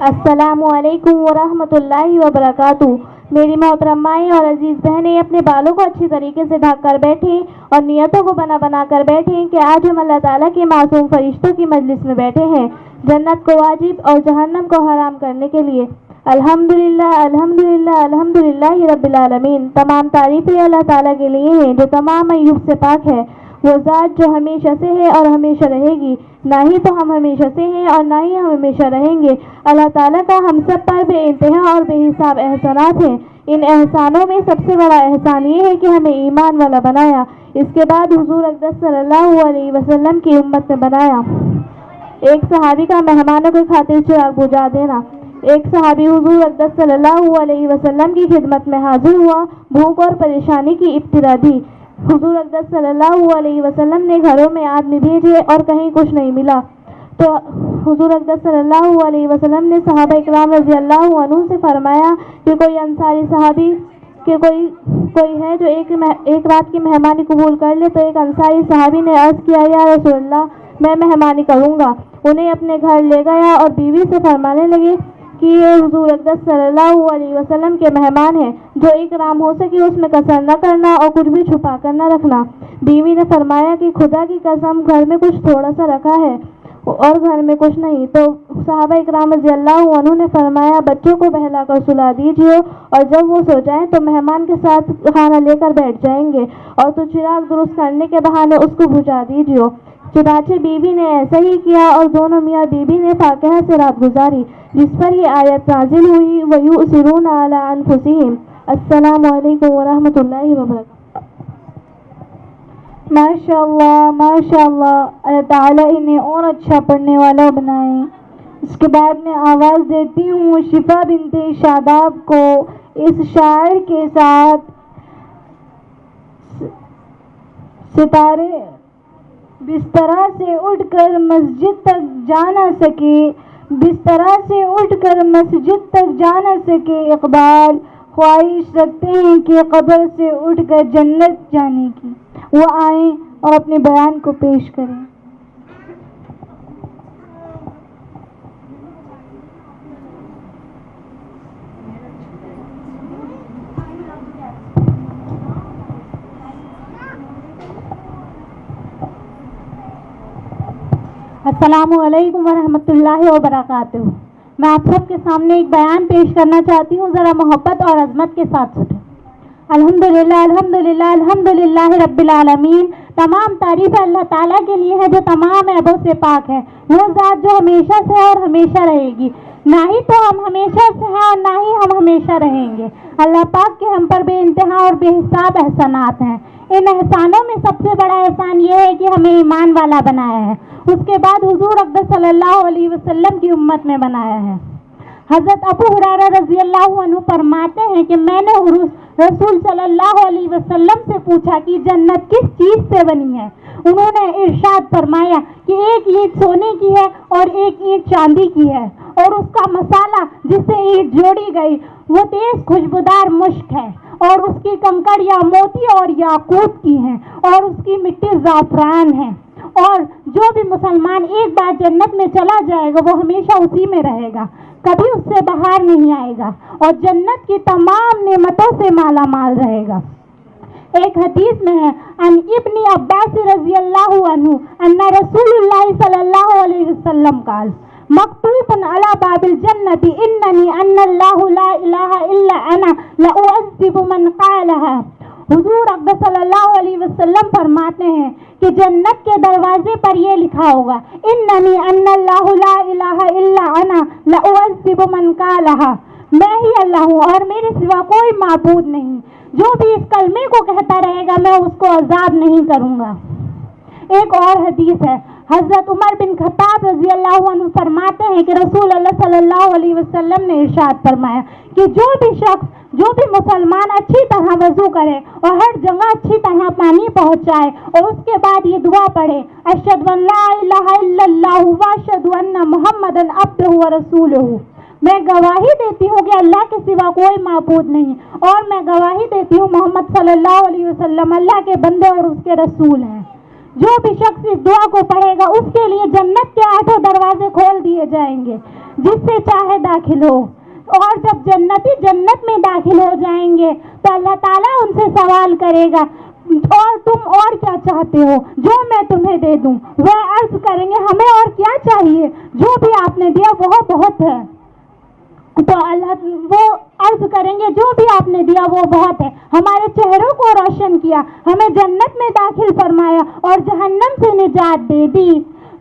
السلام علیکم ورحمۃ اللہ وبرکاتہ۔ میری محترم مائیں اور عزیز بہنیں، اپنے بالوں کو اچھی طریقے سے ڈھک کر بیٹھیں اور نیتوں کو بنا بنا کر بیٹھیں کہ آج ہم اللہ تعالیٰ کے معصوم فرشتوں کی مجلس میں بیٹھے ہیں جنت کو واجب اور جہنم کو حرام کرنے کے لیے۔ الحمدللہ الحمدللہ الحمدللہ رب العالمین۔ تمام تعریفیں اللہ تعالیٰ کے لیے ہیں جو تمام عیوب سے پاک ہے، وہ ذات جو ہمیشہ سے ہے اور ہمیشہ رہے گی، نہ ہی تو ہم ہمیشہ سے ہیں اور نہ ہی ہم ہمیشہ رہیں گے۔ اللہ تعالیٰ کا ہم سب پر بے انتہا اور بے حساب احسانات ہیں۔ ان احسانوں میں سب سے بڑا احسان یہ ہے کہ ہمیں ایمان والا بنایا، اس کے بعد حضور اقدس صلی اللہ علیہ وسلم کی امت میں بنایا۔ ایک صحابی کا مہمانوں کی خاطر چراغ بجھا دینا۔ ایک صحابی حضور اقدس صلی اللہ علیہ وسلم کی خدمت میں حاضر ہوا، بھوک اور پریشانی کی ابتلا دی۔ حضور اقدس صلی اللہ علیہ وسلم نے گھروں میں آدمی بھیجے اور کہیں کچھ نہیں ملا، تو حضور اقدس صلی اللہ علیہ وسلم نے صحابہ اکرام رضی اللہ عنہ سے فرمایا کہ کوئی انصاری صحابی کہ کوئی ہے جو ایک رات کی مہمانی قبول کر لے۔ تو ایک انصاری صحابی نے عرض کیا، یا رسول اللہ، میں مہمانی کروں گا۔ انہیں اپنے گھر لے گیا اور بیوی سے فرمانے لگے کہ یہ حضور اقدس صلی اللہ علیہ وسلم کے مہمان ہیں، جو اکرام ہو سکے اس میں کسر نہ کرنا اور کچھ بھی چھپا کر نہ رکھنا۔ بیوی نے فرمایا کہ خدا کی قسم، گھر میں کچھ تھوڑا سا رکھا ہے اور گھر میں کچھ نہیں۔ تو صحابہ اکرام رضی اللہ عنہ نے فرمایا، بچوں کو بہلا کر سلا دیجیے اور جب وہ سو جائیں تو مہمان کے ساتھ کھانا لے کر بیٹھ جائیں گے، اور تو چراغ درست کرنے کے بہانے اس کو بجھا دیجیے۔ چنانچہ بیوی نے ایسا ہی کیا اور دونوں میاں بیوی نے فاقہ سے رات گزاری، جس پر یہ آیت نازل ہوئی، وَيُؤْثِرُونَ عَلَىٰ أَنفُسِهِمْ۔ السلام علیکم ورحمۃ اللہ وبرکاتہ۔ ماشاء اللہ، اللہ تعالیٰ انہیں اور اچھا پڑھنے والا بنائے۔ اس کے بعد میں آواز دیتی ہوں شفا بنت شاداب کو اس شاعر کے ساتھ، ستارے بستر سے اٹھ کر مسجد تک جا نہ سکے، بستر سے اٹھ کر مسجد تک جا نہ سکے اقبال، خواہش رکھتے ہیں کہ قبر سے اٹھ کر جنت جانے کی۔ وہ آئیں اور اپنے بیان کو پیش کریں۔ السلام علیکم ورحمۃ اللہ وبرکاتہ۔ میں آپ سب کے سامنے ایک بیان پیش کرنا چاہتی ہوں، ذرا محبت اور عظمت کے ساتھ سنیں۔ الحمدللہ الحمدللہ الحمدللہ رب العالمین۔ تمام تعریف اللہ تعالیٰ کے لیے ہے جو تمام عیبوں سے پاک ہے، وہ ذات جو ہمیشہ سے ہے اور ہمیشہ رہے گی، نہ ہی تو ہم ہمیشہ سے ہیں اور نہ ہی ہم ہمیشہ رہیں گے۔ اللہ پاک کے ہم پر بے انتہا اور بے حساب احسانات ہیں۔ ان احسانوں میں سب سے بڑا احسان یہ ہے کہ ہمیں ایمان والا بنایا ہے، اس کے بعد حضور اقدس صلی اللہ علیہ وسلم کی امت میں بنایا ہے۔ حضرت ابو ہریرہ رضی اللہ عنہ فرماتے ہیں کہ میں نے رسول صلی اللہ علیہ وسلم سے پوچھا کہ جنت کس چیز سے بنی ہے؟ انہوں نے ارشاد فرمایا کہ ایک اینٹ سونے کی ہے اور ایک اینٹ چاندی کی ہے، اور اس کا مسالہ جس سے اینٹ جوڑی گئی وہ تیز خوشبودار مشک ہے، اور اس کی کنکڑیاں موتی اور یاقوت کی ہیں، اور اس کی مٹی زعفران ہے، اور جو بھی مسلمان ایک بار جنت میں چلا جائے گا وہ ہمیشہ اسی میں رہے گا، کبھی اس سے باہر نہیں آئے گا، اور جنت کی تمام نعمتوں سے مالا مال رہے گا۔ ایک حدیث میں ہے، ان ابن عباس رضی اللہ عنہ ان رسول اللہ صلی اللہ علیہ وسلم قال مکتوب علی باب الجنت اننی ان اللہ لا الہ الا انا لاعذب من قالها۔ حضور اقدس صلی اللہ علیہ وسلم فرماتے ہیں کہ جنت کے دروازے پر یہ لکھا ہوگا، اننی ان اللہ لا الہ الا انا لاعذب من قالها، میں ہی اللہ ہوں اور میرے سوا کوئی معبود نہیں، جو بھی اس کلمے کو کہتا رہے گا میں اس کو عذاب نہیں کروں گا۔ ایک اور حدیث ہے، حضرت عمر بن خطاب رضی اللہ عنہ فرماتے ہیں کہ رسول اللہ صلی اللہ علیہ وسلم نے ارشاد فرمایا کہ جو بھی شخص، جو بھی مسلمان اچھی طرح وضو کرے اور ہر جگہ اچھی طرح پانی پہنچائے اور اس کے بعد یہ دعا پڑھے، اشہد ان لا الہ الا اللہ واشہد ان محمدا عبدہ ورسولہ، میں گواہی دیتی ہوں کہ اللہ کے سوا کوئی معبود نہیں، اور میں گواہی دیتی ہوں محمد صلی اللہ علیہ وسلم اللہ کے بندے اور اس کے رسول ہیں۔ جو بھی شخص اس دعا کو پڑھے گا اس کے لیے جنت کے 8 دروازے کھول دیے جائیں گے، جس سے چاہے داخل ہو۔ اور جب جنتی جنت میں داخل ہو جائیں گے تو اللہ تعالیٰ ان سے سوال کرے گا اور تم اور کیا چاہتے ہو جو میں تمہیں دے دوں؟ وہ عرض کریں گے ہمیں اور کیا چاہیے، جو بھی آپ نے دیا وہ بہت ہے۔ تو اللہ وہ عرض کریں گے جو بھی آپ نے دیا وہ بہت ہے، ہمارے چہروں کو روشن کیا، ہمیں جنت میں داخل فرمایا اور جہنم سے نجات دے دی۔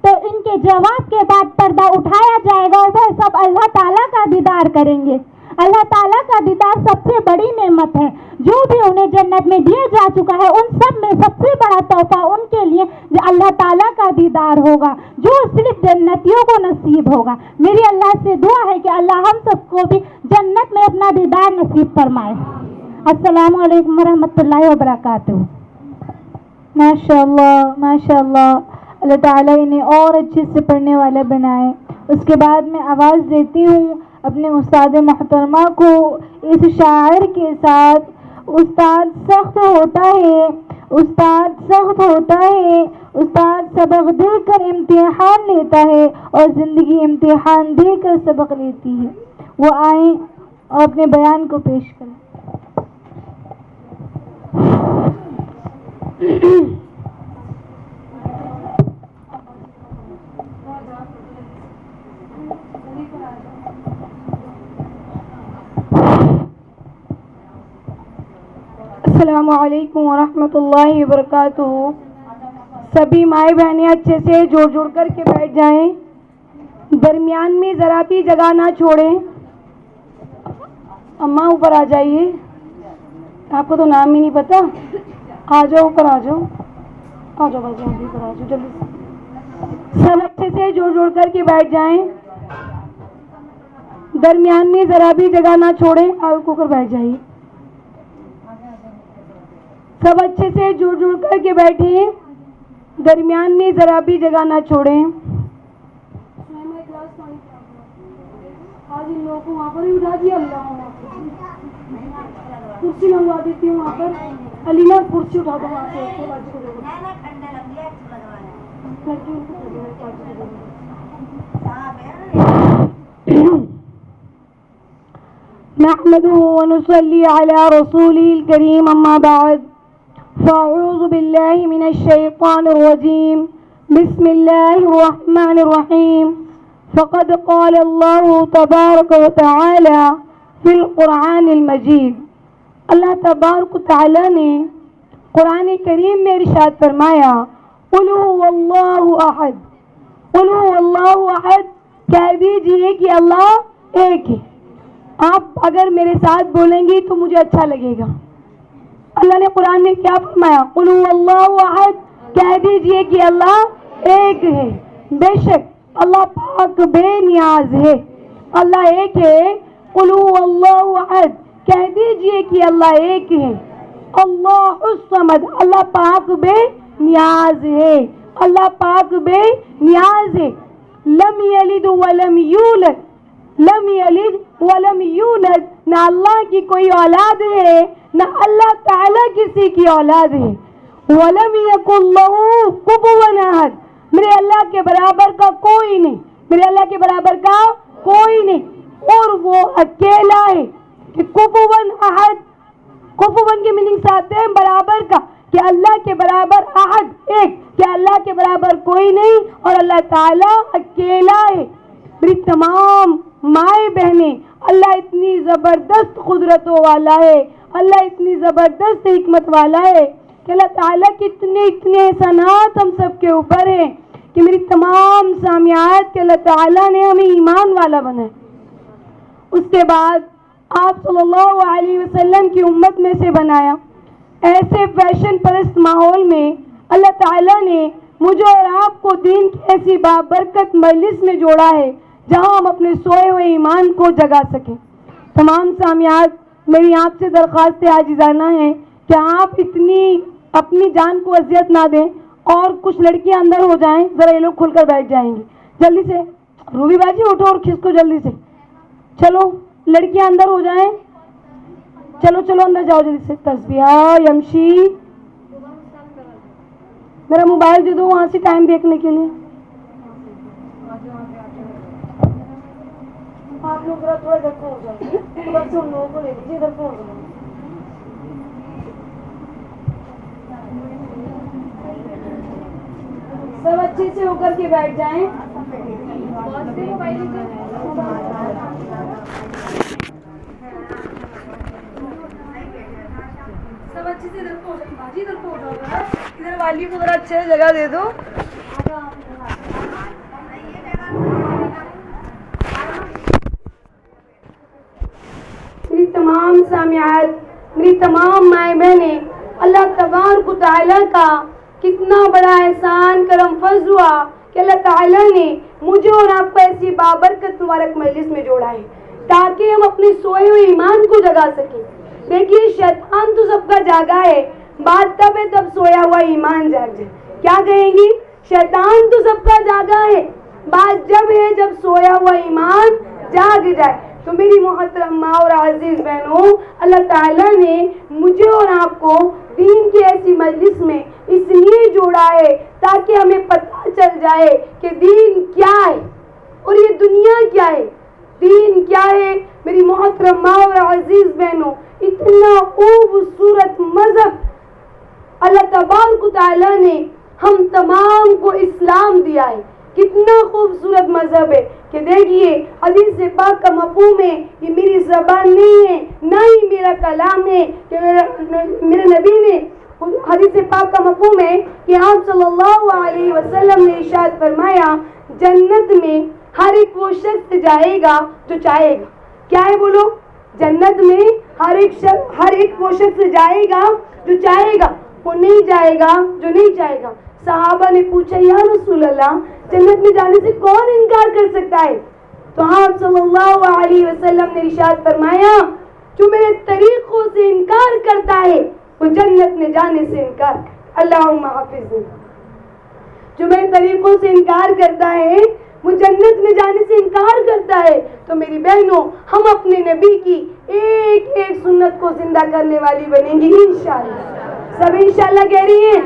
تو ان کے جواب کے بعد پردہ اٹھایا جائے گا اور وہ سب اللہ تعالیٰ کا دیدار کریں گے۔ اللہ تعالیٰ کا دیدار سب سے بڑی نعمت ہے، جو بھی انہیں جنت میں دیا جا چکا ہے ان سب میں سب سے بڑا تحفہ ان کے لیے اللہ تعالیٰ کا دیدار ہوگا، جو صرف جنتیوں کو نصیب ہوگا۔ میری اللہ سے دعا ہے کہ اللہ ہم سب کو بھی جنت میں اپنا دیدار نصیب فرمائے۔ السلام علیکم ورحمۃ اللہ وبرکاتہ۔ ماشاء اللہ، اللہ تعالیٰ انہیں اور اچھے سے پڑھنے والا بنائے۔ اس کے بعد میں آواز دیتی ہوں اپنے استاد محترمہ کو اس شاعر کے ساتھ۔ استاد سخت ہوتا ہے، استاد سبق دے کر امتحان لیتا ہے اور زندگی امتحان دے کر سبق لیتی ہے۔ وہ آئیں اور اپنے بیان کو پیش کریں۔ السلام علیکم ورحمۃ اللہ وبرکاتہ۔ سبھی مائیں بہنیں اچھے سے جوڑ کر کے بیٹھ جائیں، درمیان میں ذرا بھی جگہ نہ چھوڑیں۔ اماں اوپر آ جائیے، آپ کو تو نام ہی نہیں پتا، آ جاؤ اوپر، آ جاؤ بس اوپر آ جاؤ جلدی سے۔ سب اچھے سے جوڑ کر کے بیٹھ جائیں، درمیان میں ذرا بھی جگہ نہ چھوڑیں، آؤ کر بیٹھ جائیے۔ سب اچھے سے جوڑ کر کے بیٹھیں، درمیان میں ذرا بھی جگہ نہ چھوڑیں۔ آج ان لوگوں کو وہاں پر ہی اٹھا دیا، اللہ کرسی منگوا دیتی ہوں وہاں پر، علیمہ کرسی اٹھا دو وہاں سے۔ نحمده ونصلي على رسوله الكريم، أما بعد، فأعوذ بالله من الشيطان الرجيم، بسم الله الرحمن الرحيم۔ فقد قال الله تبارك وتعالى في القرآن المجيد، اللہ تبارک و تعالی نے قرآن کریم میں ارشاد فرمایا، قل هو الله أحد، قل هو الله أحد، کہہ دیجئے کہ اللہ ایک ہے۔ آپ اگر میرے ساتھ بولیں گی تو مجھے اچھا لگے گا۔ اللہ نے قرآن میں کیا فرمایا؟ قل هو الله احد، کہہ دیجئے کہ اللہ ایک ہے۔ بے شک اللہ پاک بے نیاز ہے، اللہ ایک ہے۔ قل هو الله احد، کہہ دیجئے کہ اللہ ایک ہے۔ اللہ الصمد، اللہ پاک بے نیاز ہے، اللہ پاک بے نیاز ہے۔ لم یلد ولم یولد، لم یلد ولم یولد، نہ اللہ کی کوئی اولاد ہے نہ اللہ تعالیٰ کسی کی اولاد ہے۔ ولم یکن لہ کفوا احد، میرے اللہ کے برابر کا کوئی نہیں، میرے اللہ کے برابر کا کوئی نہیں، اور وہ اکیلا ہے۔ کہ کفوا احد، کفوا کی میننگ آتے ہیں برابر کا، کہ اللہ کے برابر احد ایک، کہ اللہ کے برابر کوئی نہیں اور اللہ تعالیٰ اکیلا ہے۔ میری تمام مائیں بہنیں، اللہ اتنی زبردست قدرتوں والا ہے، اللہ اتنی زبردست حکمت والا ہے کہ اللہ تعالیٰ کی اتنے احسانات ہم سب کے اوپر ہیں کہ میری تمام سامعات کہ اللہ تعالیٰ نے ہمیں ایمان والا بنایا۔ اس کے بعد آپ صلی اللہ علیہ وسلم کی امت میں سے بنایا۔ ایسے فیشن پرست ماحول میں اللہ تعالیٰ نے مجھے اور آپ کو دین کی ایسی بابرکت مجلس میں جوڑا ہے جہاں ہم اپنے سوئے ہوئے ایمان کو جگا سکیں۔ تمام سامعات، میری آپ سے درخواست عاجزانہ ہے کہ آپ اتنی اپنی جان کو اذیت نہ دیں اور کچھ لڑکیاں اندر ہو جائیں، ذرا یہ لوگ کھل کر بیٹھ جائیں گی۔ جلدی سے روبی باجی اٹھو اور کھسکو جلدی سے، چلو لڑکیاں اندر ہو جائیں. چلو چلو اندر جاؤ جلدی سے. تسبیحہ یمشی میرا موبائل دے دو وہاں سے ٹائم دیکھنے کے لیے. آپ لوگ ذرا تھوڑا ادھر کو ہو جائیں. ادھر سے ان لوگوں کو لے لیجیے, ادھر کو ہو جائیں. سب اچھے سے ہو کر کے بیٹھ جائیں. سب اچھے سے ادھر کو ہو جائیں. باجی ادھر کو ہو جاؤ, ادھر والی کو ذرا اچھے جگہ دے دو. میری تمام سامعات, میری تمام مائیں بہنیں, اللہ تبارک و تعالیٰ کا کتنا بڑا احسان کرم فضل ہوا کہ اللہ تعالیٰ نے مجھے اور آپ کو ایسی بابرکت مبارک مجلس میں جوڑا ہے تاکہ ہم اپنے سوئے ہوئے ایمان کو جگا سکیں. دیکھیے شیطان تو سب کا جاگا ہے, بات تب ہے تب سویا ہوا ایمان جاگ جائے. کیا کہیں گی؟ شیطان تو سب کا جاگا ہے, بات جب ہے جب سویا ہوا ایمان جاگ جائے. تو میری محترم ماں اور عزیز بہنوں, اللہ تعالیٰ نے مجھے اور آپ کو دین کی ایسی مجلس میں اس لیے جوڑا ہے تاکہ ہمیں پتہ چل جائے کہ دین کیا ہے اور یہ دنیا کیا ہے. دین کیا ہے میری محترم ماں اور عزیز بہنوں؟ اتنا خوبصورت مذہب اللہ تبارک و تعالیٰ نے ہم تمام کو اسلام دیا ہے. کتنا خوبصورت مذہب ہے کہ دیکھیے حدیث پاک کا مفہوم ہے, یہ میری زبان نہیں ہے نہ ہی میرا کلام ہے کہ میرے نبی نے حدیث پاک کا مفہوم ہے کہ آپ صلی اللہ علیہ وسلم نے ارشاد فرمایا جنت میں ہر ایک وہ شخص جائے گا جو چاہے گا. کیا ہے بولو؟ جنت میں ہر ایک وہ شخص جائے گا جو چاہے گا, وہ نہیں جائے گا جو نہیں چاہے گا. صحابہ نے پوچھا یا رسول اللہ جنت میں جانے سے کون انکار کر سکتا ہے؟ تو آپ صلی اللہ علیہ وسلم نے ارشاد فرمایا جو میرے طریقوں سے انکار کرتا ہے وہ جنت میں جانے سے انکار کرتا. اللہم حافظ. جو میرے طریقوں سے انکار کرتا ہے وہ جنت میں جانے سے انکار کرتا ہے. تو میری بہنوں, ہم اپنے نبی کی ایک ایک سنت کو زندہ کرنے والی بنیں گی انشاءاللہ. سب انشاءاللہ کہہ رہی ہیں؟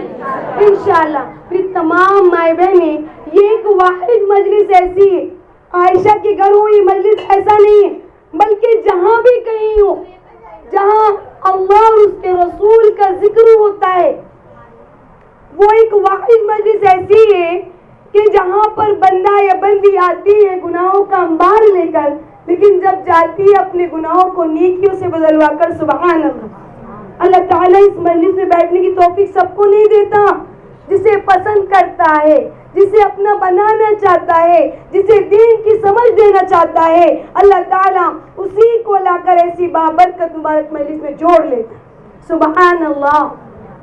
انشاءاللہ. پھر تمام مائیں بہنیں, یہ ایک واحد مجلس ایسی ہے, عائشہ کے گھر ہو یہ مجلس ایسا نہیں ہے, بلکہ جہاں بھی کہیں ہو جہاں اللہ اور اس کے رسول کا ذکر ہوتا ہے وہ ایک واحد مجلس ایسی ہے کہ جہاں پر بندہ یا بندی آتی ہے گناہوں کا انبار لے کر, لیکن جب جاتی ہے اپنے گناہوں کو نیکیوں سے بدلوا کر. سبحان اللہ. اللہ تعالیٰ اس مجلس میں بیٹھنے کی توفیق سب کو نہیں دیتا. جسے پسند کرتا ہے, جسے اپنا بنانا چاہتا ہے, جسے دین کی سمجھ دینا چاہتا ہے, اللہ تعالیٰ اسی کو لا کر ایسی بابرکت مبارک مجلس میں جوڑ لیتا. سبحان اللہ.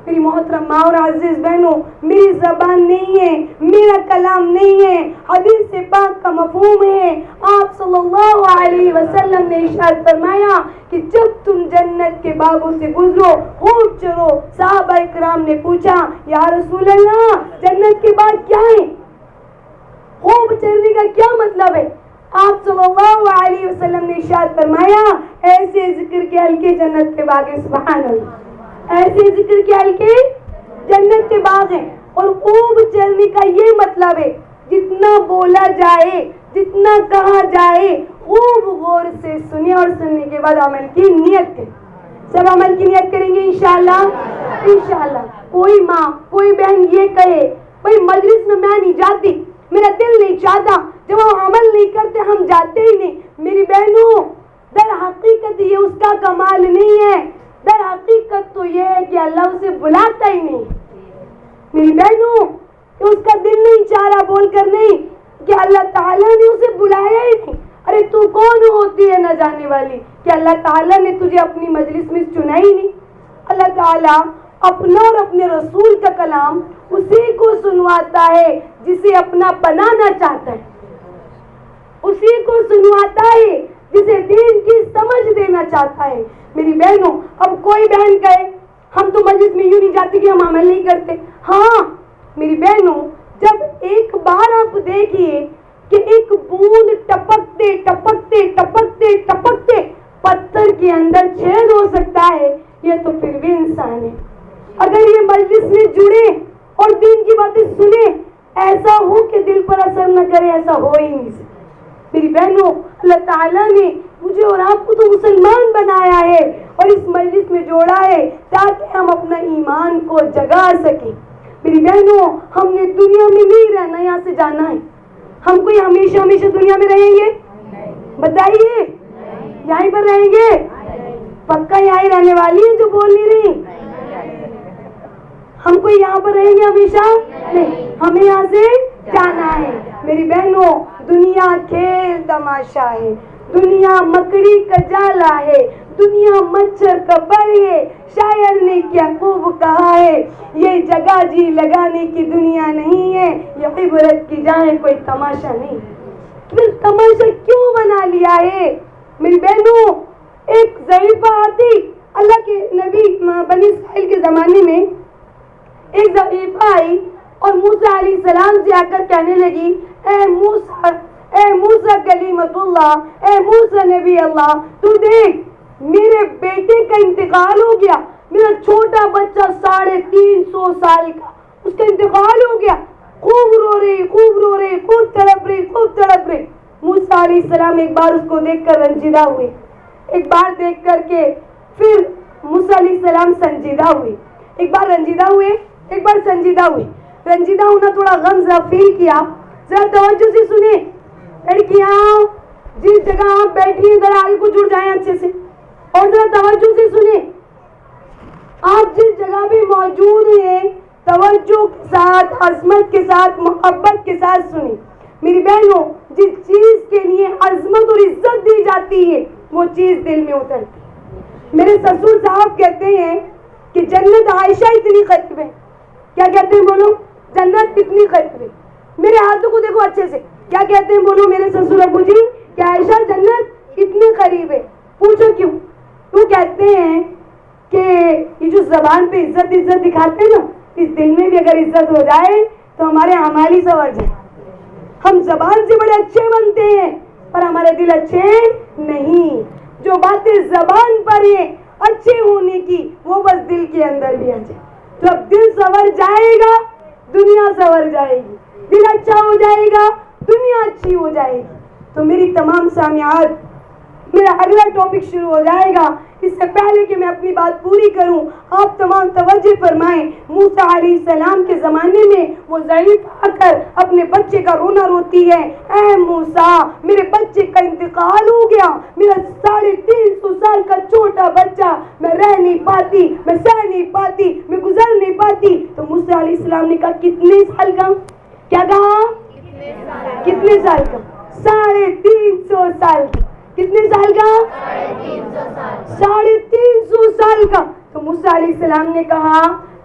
میری محترم ماں اور عزیز بہنوں, میری زبان نہیں ہے, میرا کلام نہیں ہے, حدیث پاک کا مفہوم ہے. آپ صلی اللہ علیہ وسلم نے ارشاد فرمایا کہ جب تم جنت کے باغوں سے گزرو خوب چرو. صحابہ اکرام نے پوچھا یا رسول اللہ جنت کے باغ کیا ہیں؟ خوب چرنے کا کیا مطلب ہے؟ آپ صلی اللہ علیہ وسلم نے ارشاد فرمایا ایسے ذکر کے حلقے جنت کے باغ ہیں. سبحان اللہ. ایسے ذکر کے حلقے جنت کے باغ ہیں. اور خوب چلنے کا یہ مطلب ہے جتنا بولا جائے, جتنا کہا جائے, خوب غور سے سنیں اور سننے کے بعد عمل کی نیت کریں. سب عمل کی نیت کریں گے انشاءاللہ. انشاءاللہ. کوئی ماں کوئی بہن یہ کہے بھئی مجلس میں نہیں جاتی, میرا دل نہیں چاہتا, جب ہم عمل نہیں کرتے ہم جاتے ہی نہیں. میری بہنوں, در حقیقت یہ اس کا کمال نہیں ہے, در حقیقت تو یہ ہے کہ اللہ اسے بلاتا ہی نہیں. میری بہنوں, کہ اس کا دل نہیں چاہ رہا بول کر نہیں کہ اللہ تعالیٰ نے اسے بلایا ہی نہیں. ارے تو کون ہوتی ہے نہ جانے والی کہ اللہ تعالیٰ نے تجھے اپنی مجلس میں چنا ہی نہیں. اللہ تعالیٰ اپنا اور اپنے رسول کا کلام اسی کو سنواتا ہے جسے اپنا بنانا چاہتا ہے, اسی کو سنواتا ہے جسے دین کی سمجھ دینا چاہتا ہے. میری بہنوں, اب کوئی بہن کہے ہم تو مجلس میں یوں نہیں جاتے کہ ہم عمل نہیں کرتے. ہاں میری بہنوں, جب ایک بار آپ دیکھیے کہ ایک بوند ٹپکتے ٹپکتے ٹپکتے ٹپکتے پتھر کے اندر چھید ہو سکتا ہے، یہ تو پھر بھی انسان ہے۔ اگر یہ مجلس میں جڑے اور دین کی باتیں سنے، ایسا ہو کہ دل پر اثر نہ کرے، ایسا ہو ہی نہیں سکتا۔ میری بہنوں، اللہ تعالیٰ نے مجھے اور آپ کو تو مسلمان بنایا ہے اور اس مجلس میں جوڑا ہے تاکہ ہم اپنا ایمان کو جگا سکیں۔ میری بہنوں، ہم نے دنیا میں نہیں رہنا، یہاں سے جانا ہے۔ ہم کوئی ہمیشہ ہمیشہ دنیا میں رہیں گے؟ بتائیے، یہیں پر رہیں گے؟ پکا یہیں رہنے والی ہیں جو بول نہیں رہی؟ ہم کوئی یہاں پر رہیں گے ہمیشہ؟ نہیں، ہمیں یہاں سے جانا ہے۔ میری بہنوں، دنیا کھیل تماشا ہے، دنیا مکڑی کا جالا ہے، دنیا مچھر کا بر ہے۔ شاعر نے کیا خوب کہا ہے، یہ جگہ جی لگانے کی دنیا نہیں ہے، یہ عبرت کی جائے کوئی تماشا نہیں۔ پھر تماشا کیوں بنا لیا ہے؟ میری بہنوں، ایک ضعیفہ آتی، اللہ کے نبی بنی اسرائیل کے زمانے میں ایک ضعیفہ آئی اور موسیٰ علیہ السلام سے آ کر کہنے لگی، اے موسیٰ کلیمت اللہ، اے موسیٰ نبی اللہ، تو دیکھ میرے بیٹے کا انتقال ہو گیا، میرا چھوٹا بچہ 350 سال کا، اس کا انتقال ہو گیا، خوب رو رہی خوب تڑپ رہی۔ موسیٰ علیہ السلام ایک بار اس کو دیکھ کر رنجیدہ ہوئے، ایک بار دیکھ کر کے پھر موسیٰ علیہ السلام سنجیدہ ہوئے، ایک بار رنجیدہ ہوئے، ایک بار سنجیدہ ہوئے۔ رنجیدہ ہونا تھوڑا غم ذرا فیل کیا، ذرا توجہ سے سنیں لڑکیاں، جس جگہ آپ بیٹھی ہیں ذرا آگے کو جڑ جائیں اچھے سے، اور ذرا توجہ سے سنیں۔ آپ جس جگہ بھی موجود ہیں توجہ کے ساتھ، عظمت کے ساتھ، محبت کے ساتھ سنیں۔ میری بہنوں، جس چیز کے لیے عظمت اور عزت دی جاتی ہے وہ چیز دل میں اترتی ہے۔ میرے سسر صاحب کہتے ہیں کہ جنت عائشہ اتنی قریب ہے۔ کیا کہتے ہیں بولو؟ جنت اتنی قریب ہے۔ میرے ہاتھوں کو دیکھو اچھے سے، کیا کہتے ہیں بولو میرے سسر ابو جی؟ کہ عائشہ جنت اتنی قریب ہے۔ پوچھو کیوں؟ تو کہتے ہیں کہ یہ جو زبان پہ عزت دکھاتے ہیں نا، اس دل میں بھی اگر عزت ہو جائے تو ہمارے اعمال ہی سنور جائیں۔ ہم زبان سے بڑے اچھے بنتے ہیں پر ہمارے دل اچھے نہیں۔ جو باتیں زبان پر ہیں اچھے ہونے کی، وہ بس دل کے اندر بھی آ جائے۔ جب دل سنور جائے گا دنیا سنور جائے گی، دل اچھا ہو جائے گا دنیا اچھی ہو جائے گی۔ تو میری تمام سامعات، میرا اگلا ٹاپک شروع ہو جائے گا۔ اس سے پہلے کہ میں اپنی بات پوری کروں، آپ تمام توجہ فرمائیں۔ موسیٰ علیہ السلام کے زمانے میں وہ ضعیف آ کر اپنے بچے کا رونا روتی ہے، اے موسیٰ میرے بچے کا انتقال ہو گیا، میرا 350 سال کا چھوٹا بچہ، میں رہ نہیں پاتی، میں سہ نہیں پاتی، میں گزر نہیں پاتی۔ تو موسیٰ علیہ السلام نے کہا کتنے سال کا؟ کیا کہا؟ کتنے سال کا؟ 350 سال کا۔ کتنے سال کا؟ 350 سال کا۔ تو موسیٰ علیہ السلام نے کہا،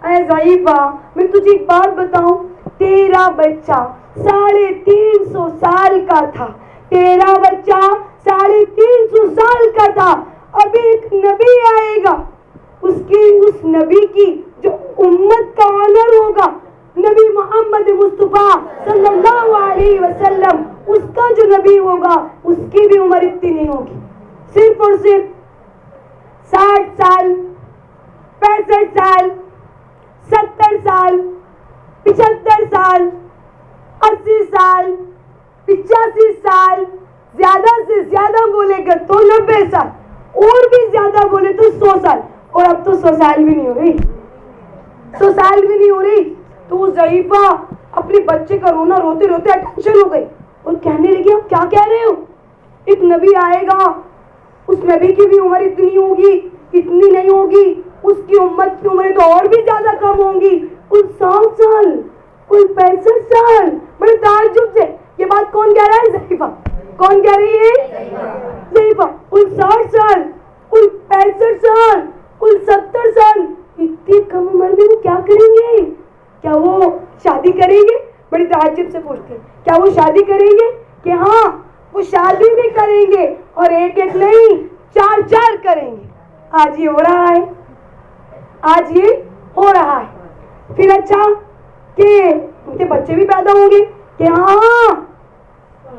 اے ضعیفہ میں تجھے ایک بات بتاؤں، تیرا بچہ 350 سال کا تھا، تیرا بچہ 350 سال کا تھا۔ اب ایک نبی آئے گا، اس نبی کی جو امت کا آنر ہوگا، نبی محمد مصطفیٰ صلی اللہ علیہ وسلم، اس کا جو نبی ہوگا اس کی بھی عمر اتنی نہیں ہوگی، صرف اور صرف 60 سال، 65 سال، 70 سال، 75 سال، 80 سال، 85 سال، زیادہ سے زیادہ بولے گا تو 90 سال، اور بھی زیادہ بولے تو 100 سال، اور اب تو 100 سال بھی نہیں ہو رہی، 100 سال بھی نہیں ہو رہی۔ تو وہ ضعیفہ اپنے بچے کا رونا روتے روتے ٹینشن ہو گئی اور کہنے لگی، آپ کیا کہہ رہے ہو؟ ایک نبی آئے گا، اس نبی کی بھی عمر اتنی ہوگی، اتنی نہیں ہوگی، اس کی امت کی عمریں تو اور بھی زیادہ کم ہوں گی، کل 100 سال، کل 65 سال۔ بڑے تعجب سے یہ بات کون کہہ رہا ہے؟ ضعیفہ۔ کون کہہ رہی ہے؟ ضعیفہ۔ کل 60 سال، کل 65 سال، کل 70 سال، اتنی کم عمر میں وہ کیا کریں گے؟ کیا وہ شادی کریں گے؟ بڑی تعجب سے پوچھتے ہیں، کیا وہ شادی کریں گے؟ کہ ہاں وہ شادی بھی کریں گے، اور ایک ایک نہیں 4 کریں گے۔ آج یہ ہو رہا ہے، آج یہ ہو رہا ہے۔ پھر اچھا کہ ان کے بچے بھی پیدا ہوں گے کہ ہاں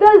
10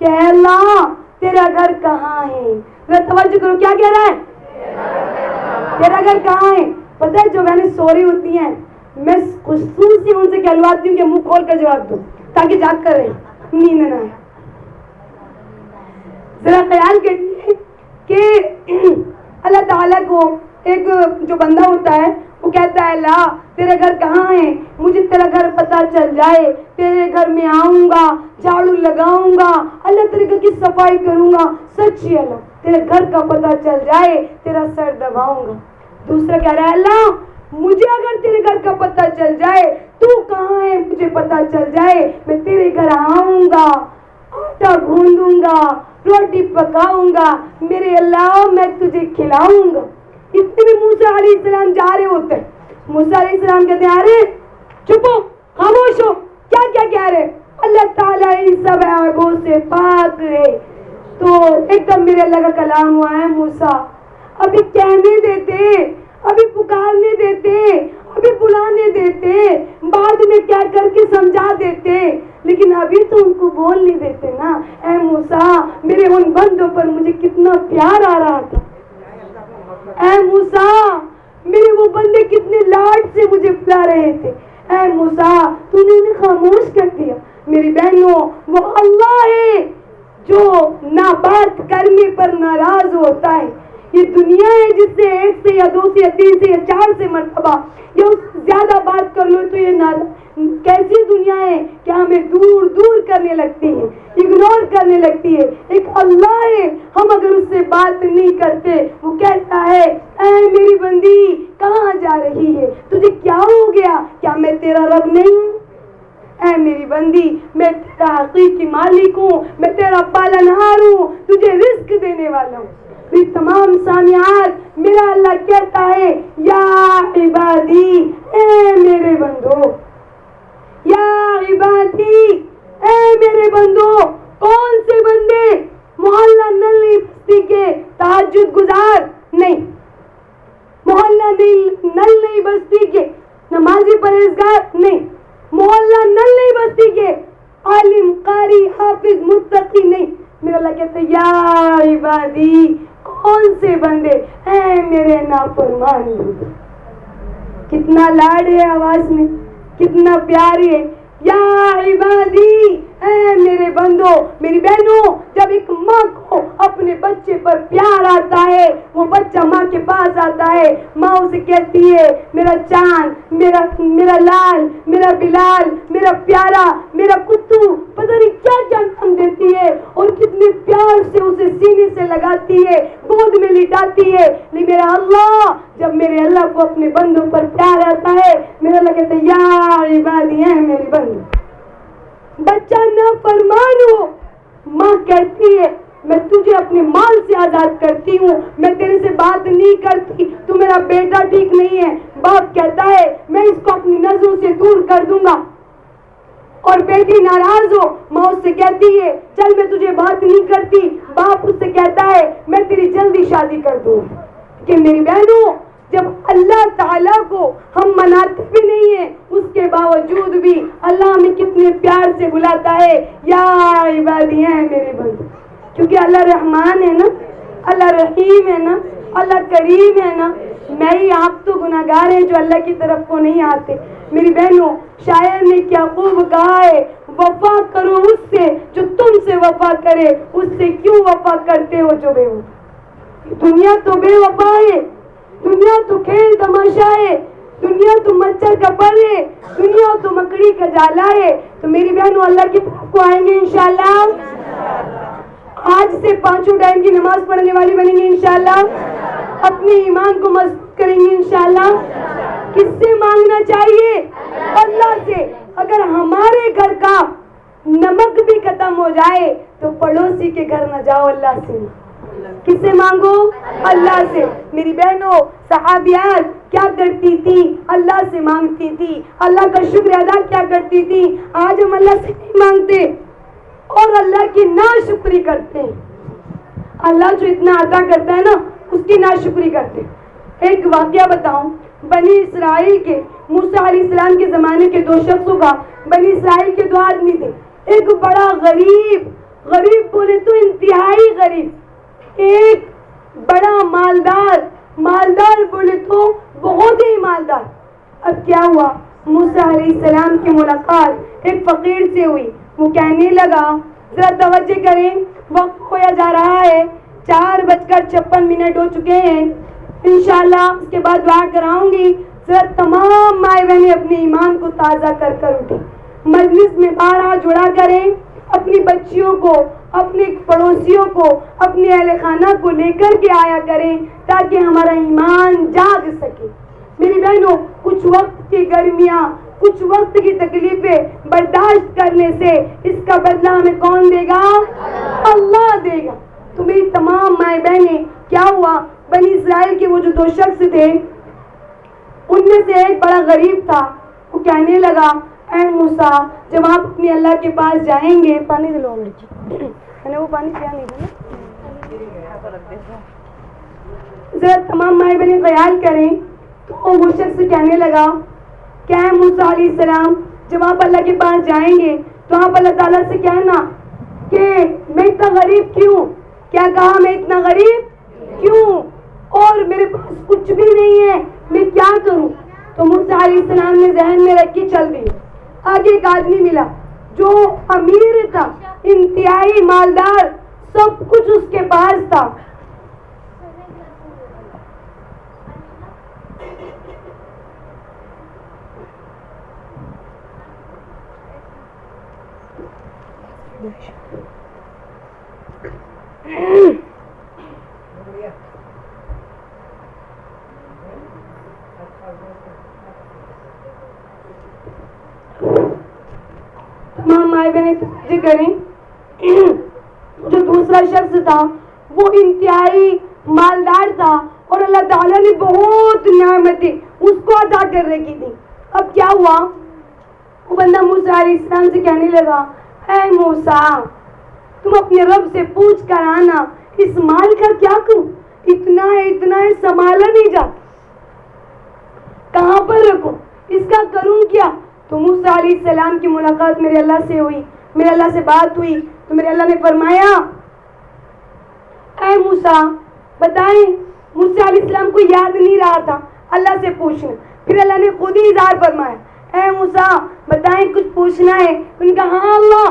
کہ اے اللہ تیرا گھر کہاں ہے. ذرا توجہ کرو, کیا کہہ رہا ہے؟ تیرا گھر کہاں ہے. پتہ ہے جو میں نے سو رہی ہوتی ہیں میں خصوصی ان سے کہلواتی ہوں کہ منہ کھول کر جواب دو تاکہ جاگ کر رہے نیند نہ آئے. ذرا خیال کریے کہ اللہ تعالیٰ کو ایک جو بندہ ہوتا ہے وہ کہتا ہے اللہ تیرے گھر کہاں ہے, مجھے تیرا گھر پتہ چل جائے, تیرے گھر میں آؤں گا, جھاڑو لگاؤں گا, اللہ تیرے گھر کی صفائی کروں گا. سچی اللہ تیرے گھر کا پتہ چل جائے تیرا سر دباؤں گا. دوسرا کہہ رہا ہے اللہ مجھے اگر تیرے گھر کا پتہ چل جائے, تو کہاں ہے مجھے پتہ چل جائے, میں تیرے گھر آؤں گا, آٹا گھوندوں گا, روٹی پکاؤں گا, میرے اللہ میں تجھے کھلاؤں گا. اتنے میں موسیٰ علیہ السلام جا رہے ہوتے ہیں. موسیٰ علیہ السلام کہتے ہیں ارے چپ ہو, خاموش ہو, کیا کیا کہہ رہے. اللہ تعالیٰ ان سب عیبوں سے پاک ہے. تو ایک دم میرے اللہ کا کلام ہوا ہے, موسیٰ ابھی کہنے دیتے, ابھی پکارنے دیتے, ابھی بلانے دیتے, بعد میں کیا کر کے سمجھا دیتے, لیکن ابھی تو ان کو بول نہیں دیتے نا. اے موسیٰ میرے ان بندوں پر مجھے کتنا پیار آ رہا تھا. اے موسیٰ میرے وہ بندے کتنے لاڈ سے مجھے بلا رہے تھے. اے موسیٰ تو نے انہیں خاموش کر دیا. میری بہنوں وہ اللہ ہے جو نہ بات کرنے پر ناراض ہوتا ہے. یہ دنیا ہے جس سے ایک سے یا دو سے یا تین سے یا چار سے مرتبہ یا زیادہ بات کر لو تو یہ کیسی دنیا ہے کہ ہمیں دور دور کرنے لگتی ہے, اگنور کرنے لگتی ہے. ایک اللہ ہے, ہم اگر اس سے بات نہیں کرتے وہ کہتا ہے اے میری بندی کہاں جا رہی ہے, تجھے کیا ہو گیا, کیا میں تیرا رب نہیں ہوں؟ اے میری بندی میں تیرا حقیقی مالک ہوں, میں تیرا پالنہار ہوں, تجھے رزق دینے والا ہوں. تمام سامعات میرا اللہ کہتا ہے یا عبادی اے میرے بندو, یا عبادی اے میرے بندو. کون سے بندے؟ محلہ نلی بستی کے تہجد گزار نہیں, محلہ نلی بستی کے نمازی پرہیزگار نہیں, محلہ نلی بستی کے عالم قاری حافظ متقی نہیں. میرا اللہ کہتا ہے یا عبادی کون سے بندے؟ اے میرے نافرمان بندے. کتنا لاڈ ہے آواز میں, کتنا پیار ہے. یا عبادی اے میرے بندو. میری بہنوں جب ایک ماں کو اپنے بچے پر پیار آتا ہے, وہ بچہ ماں کے پاس آتا ہے, ماں اسے کہتی ہے میرا چاند, میرا لال, میرا بلال, میرا پیارا, میرا کتو, پتہ نہیں کیا کیا نام دیتی ہے, اور کتنے پیار سے اسے سینے سے لگاتی ہے, گود میں لٹاتی ہے. لیکن میرا اللہ جب میرے اللہ کو اپنے بندوں پر پیار آتا ہے, میرا اللہ کہتا ہے یا عبادی ہے میری بندو. بچہ نافرمان ہو, ماں کہتی ہے میں تجھے اپنے مال سے آزاد کرتی ہوں, میں تیرے سے بات نہیں کرتی, تو میرا بیٹا ٹھیک نہیں ہے. باپ کہتا ہے میں اس کو اپنی نظروں سے دور کر دوں گا, اور بیٹی ناراض ہو, ماں اس سے کہتی ہے چل میں تجھے بات نہیں کرتی, باپ اس سے کہتا ہے میں تیری جلدی شادی کر دوں. کہ میری بہنوں جب اللہ تعالیٰ کو ہم مناتے بھی نہیں ہیں, اس کے باوجود بھی اللہ ہمیں کتنے پیار سے بلاتا ہے یا عبادی ہیں میرے بندو. کیونکہ اللہ رحمان ہے نا, اللہ رحیم ہے نا, اللہ کریم ہے نا. میں ہی آپ تو گناہگار ہیں جو اللہ کی طرف کو نہیں آتے. میری بہنوں شاعر نے کیا خوب کہا ہے, وفا کرو اس سے جو تم سے وفا کرے, اس سے کیوں وفا کرتے ہو جو بے وفا. دنیا تو بے وفا ہے, دنیا تو کھیل تماشا ہے, دنیا تو مچھر کا پر ہے, دنیا تو مکڑی کا جالا ہے. تو میری بہنوں اللہ کی طرف کو آئیں گے انشاءاللہ. آج سے 5 ٹائم کی نماز پڑھنے والی بنیں گے انشاءاللہ. اپنے ایمان کو مضبوط کریں گے انشاءاللہ. کس سے مانگنا چاہیے؟ اللہ سے. اگر ہمارے گھر کا نمک بھی ختم ہو جائے تو پڑوسی کے گھر نہ جاؤ, اللہ سے. کس سے مانگو؟ اللہ سے. میری بہنوں صحابیات کیا کرتی تھی؟ اللہ سے مانگتی تھی, اللہ کا شکر ادا کیا کرتی تھی. آج ہم اللہ سے نہیں مانگتے اور اللہ کی ناشکری کرتے ہیں. اللہ جو اتنا عطا کرتا ہے نا اس کی ناشکری کرتے ہیں. ایک واقعہ بتاؤں, بنی اسرائیل کے موسیٰ علیہ السلام کے زمانے کے 2 شخصوں کا. بنی اسرائیل کے 2 آدمی تھے. ایک بڑا غریب غریب بولے تو انتہائی غریب, ایک بڑا مالدار بولے تو بہت ہی مالدار. اب کیا ہوا, موسیٰ علیہ السلام کی ملاقات ایک فقیر سے ہوئی. وہ کہنے لگا, ذرا توجہ کریں, وقت کھویا جا رہا ہے, 4:56 ہو چکے ہیں. انشاءاللہ اس کے بعد دعا کراؤں گی. ذرا تمام مائیں بہنیں اپنے ایمان کو تازہ کر اٹھیں, مجلس میں بارہا جڑا کریں, اپنی بچیوں کو, اپنے پڑوسیوں کو, اپنے اہل خانہ کو لے کر کے آیا کریں تاکہ ہمارا ایمان جاگ سکے. میری بہنوں, کچھ وقت کی گرمیاں, کچھ وقت کی تکلیفیں برداشت کرنے سے اس کا بدلہ ہمیں کون دے گا؟ اللہ دے گا. تو میری تمام مائیں بہنیں, کیا ہوا, بنی اسرائیل کے وہ جو 2 شخص تھے, ان میں سے ایک بڑا غریب تھا. وہ کہنے لگا, اے موسیٰ, جب آپ اپنے اللہ کے پاس جائیں گے, پانی دلو میں نے وہ پانی پیا نہیں تھا, ذرا تمام مائیں بہنیں خیال کریں. تو وہ شخص کہنے لگا کہ اے موسیٰ علیہ السلام, جب آپ اللہ کے پاس جائیں گے تو آپ اللہ تعالیٰ سے کہنا کہ میں اتنا غریب کیوں. کیا کہا, میں اتنا غریب کیوں, اور میرے پاس کچھ بھی نہیں ہے, میں کیا کروں. تو موسیٰ علیہ السلام نے ذہن میں رکھ کے چل دی. آگے ایک آدمی ملا جو امیر تھا, انتہائی مالدار, سب کچھ اس کے پاس تھا. تمام مائیں بہنیں توجہ کریں, جو دوسرا شخص تھا وہ انتہائی مالدار تھا اور اللہ تعالیٰ نے بہت نعمتیں اس کو عطا کر رکھی تھی. اب کیا ہوا, وہ بندہ موسیٰ علیہ السلام سے کہنے لگا, اے موسیٰ, تم اپنے رب سے پوچھ کر آنا, اس مال کا کیا کروں, اتنا ہے سنبھالا نہیں جاتا, کہاں پر رکھوں, اس کا کروں کیا. تو موسیٰ علیہ السلام کی ملاقات میرے اللہ سے ہوئی, میرے اللہ سے بات ہوئی. تو میرے اللہ نے فرمایا, اے موسیٰ بتائیں, موسیٰ علیہ السلام کو یاد نہیں رہا تھا اللہ سے پوچھنا. پھر اللہ نے خود ہی اظہار فرمایا, اے موسیٰ بتائیں کچھ پوچھنا ہے. ان کا ہاں اللہ,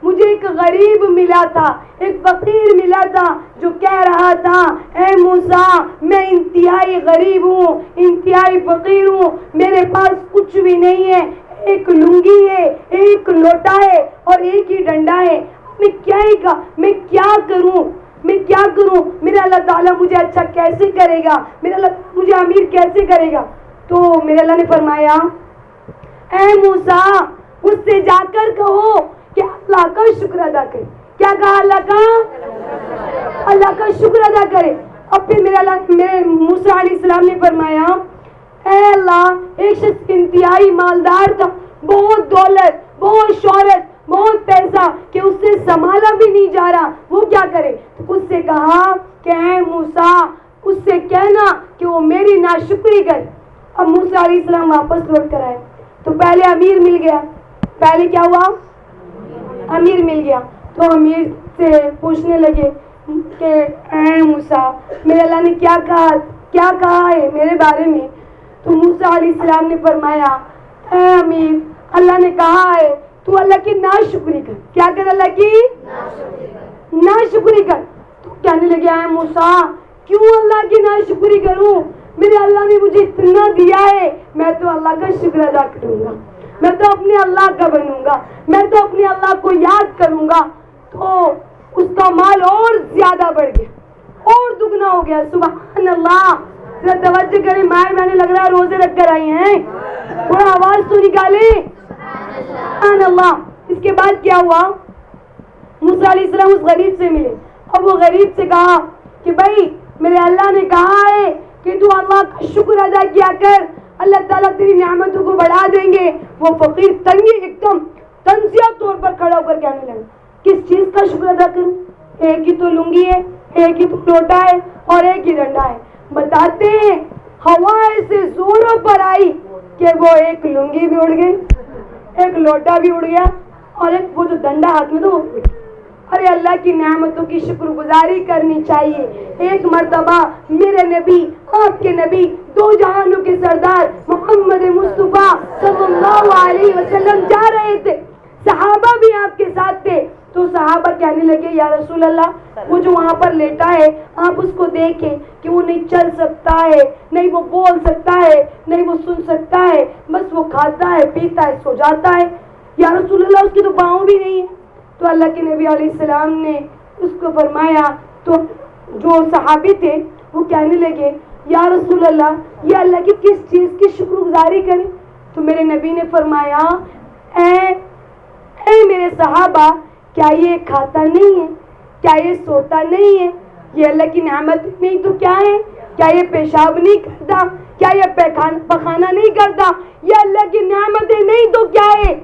مجھے ایک غریب ملا تھا, ایک فقیر ملا تھا جو کہہ رہا تھا, اے موسیٰ میں انتہائی غریب ہوں, انتہائی فقیر ہوں, میرے پاس کچھ بھی نہیں ہے, ایک لنگی ہے, ایک لوٹا ہے اور ایک ہی ڈنڈا ہے, میں کیا کروں, میرا اللہ تعالیٰ مجھے اچھا کیسے کرے گا, میرا اللہ مجھے امیر کیسے کرے گا. تو میرے اللہ نے فرمایا, اے موسیٰ اس سے جا کر کہو کہ اللہ کا شکر ادا کرے. کیا کہا, اللہ کا شکر ادا کرے. اب پھر میرے موسیٰ علیہ السلام نے فرمایا, اے اللہ, ایک شخص انتہائی مالدار تھا, بہت دولت, بہت شہرت, بہت پیسہ, کہ اس سے سنبھالا بھی نہیں جا رہا, وہ کیا کرے. تو اس سے کہا کہ اے موسیٰ اس سے کہنا کہ وہ میری ناشکری کرے. اب موسیٰ علیہ السلام واپس لوٹ کر آئے تو پہلے امیر مل گیا. پہلے کیا ہوا, امیر مل گیا. تو امیر سے پوچھنے لگے کہ اے موسیٰ میرے اللہ نے کیا کہا ہے میرے بارے میں. تو موسیٰ علیہ السلام نے فرمایا, اے امیر, اللہ نے کہا ہے تو اللہ کی ناشکری کر. کیا کر, اللہ کی ناشکری کر. تو کہنے لگے, اے موسیٰ کیوں اللہ کی ناشکری کروں, میرے اللہ نے مجھے اتنا دیا ہے, میں تو اللہ کا شکر ادا کروں گا, میں تو اپنے اللہ کا بنوں گا, میں تو اپنے اللہ کو یاد کروں گا. تو اس کا مال اور زیادہ بڑھ گیا, اور دگنا ہو گیا. سبحان اللہ. ذرا توجہ کریں مائیں بہنیں, لگ رہا ہے روزے رکھ کر آئی ہیں, تھوڑا آواز تو نکالیں. سبحان اللہ. اس کے بعد کیا ہوا, موسیٰ علیہ السلام اس غریب سے ملے. اب وہ غریب سے کہا کہ بھائی میرے اللہ نے کہا ہے کہ تو اللہ کا شکر ادا کیا کر, اللہ تعالیٰ تیری نعمتوں کو بڑھا دیں گے. وہ فقیر تنگی ایک دم تنزیہ طور پر کھڑا ہو کر کہنے لگا, کس چیز کا شکر ادا کروں, ایک ہی تو لنگی ہے, ایک ہی تو لوٹا ہے اور ایک ہی ڈنڈا ہے. بتاتے ہیں ہوا ایسے زوروں پر آئی کہ وہ ایک لنگی بھی اڑ گئی, ایک لوٹا بھی اڑ گیا, اور ایک وہ جو ڈنڈا ہاتھ میں تو. ارے اللہ کی نعمتوں کی شکر گزاری کرنی چاہیے. ایک مرتبہ میرے نبی, آپ کے نبی, دو جہانوں کے سردار محمد مصطفیٰ صلی اللہ علیہ وسلم جا رہے تھے, صحابہ بھی آپ کے ساتھ تھے. تو صحابہ کہنے لگے یا رسول اللہ وہ جو وہاں پر لیٹا ہے آپ اس کو دیکھیں کہ وہ نہیں چل سکتا ہے, نہیں وہ بول سکتا ہے, نہیں وہ سن سکتا ہے, بس وہ کھاتا ہے, پیتا ہے, سو جاتا ہے. یا رسول اللہ اس کی تو پاؤں بھی نہیں ہے. تو اللہ کے نبی علیہ السلام نے اس کو فرمایا. تو جو صحابی تھے وہ کہنے لگے یا رسول اللہ یہ اللہ کی کس چیز کی شکر گزاری کریں. تو میرے نبی نے فرمایا اے میرے صحابہ, کیا یہ کھاتا نہیں ہے, کیا یہ سوتا نہیں ہے, یہ اللہ کی نعمت نہیں تو کیا ہے, کیا یہ پیشاب نہیں کرتا, کیا یہ پخانہ نہیں کرتا, یہ اللہ کی نعمتیں نہیں تو کیا ہے.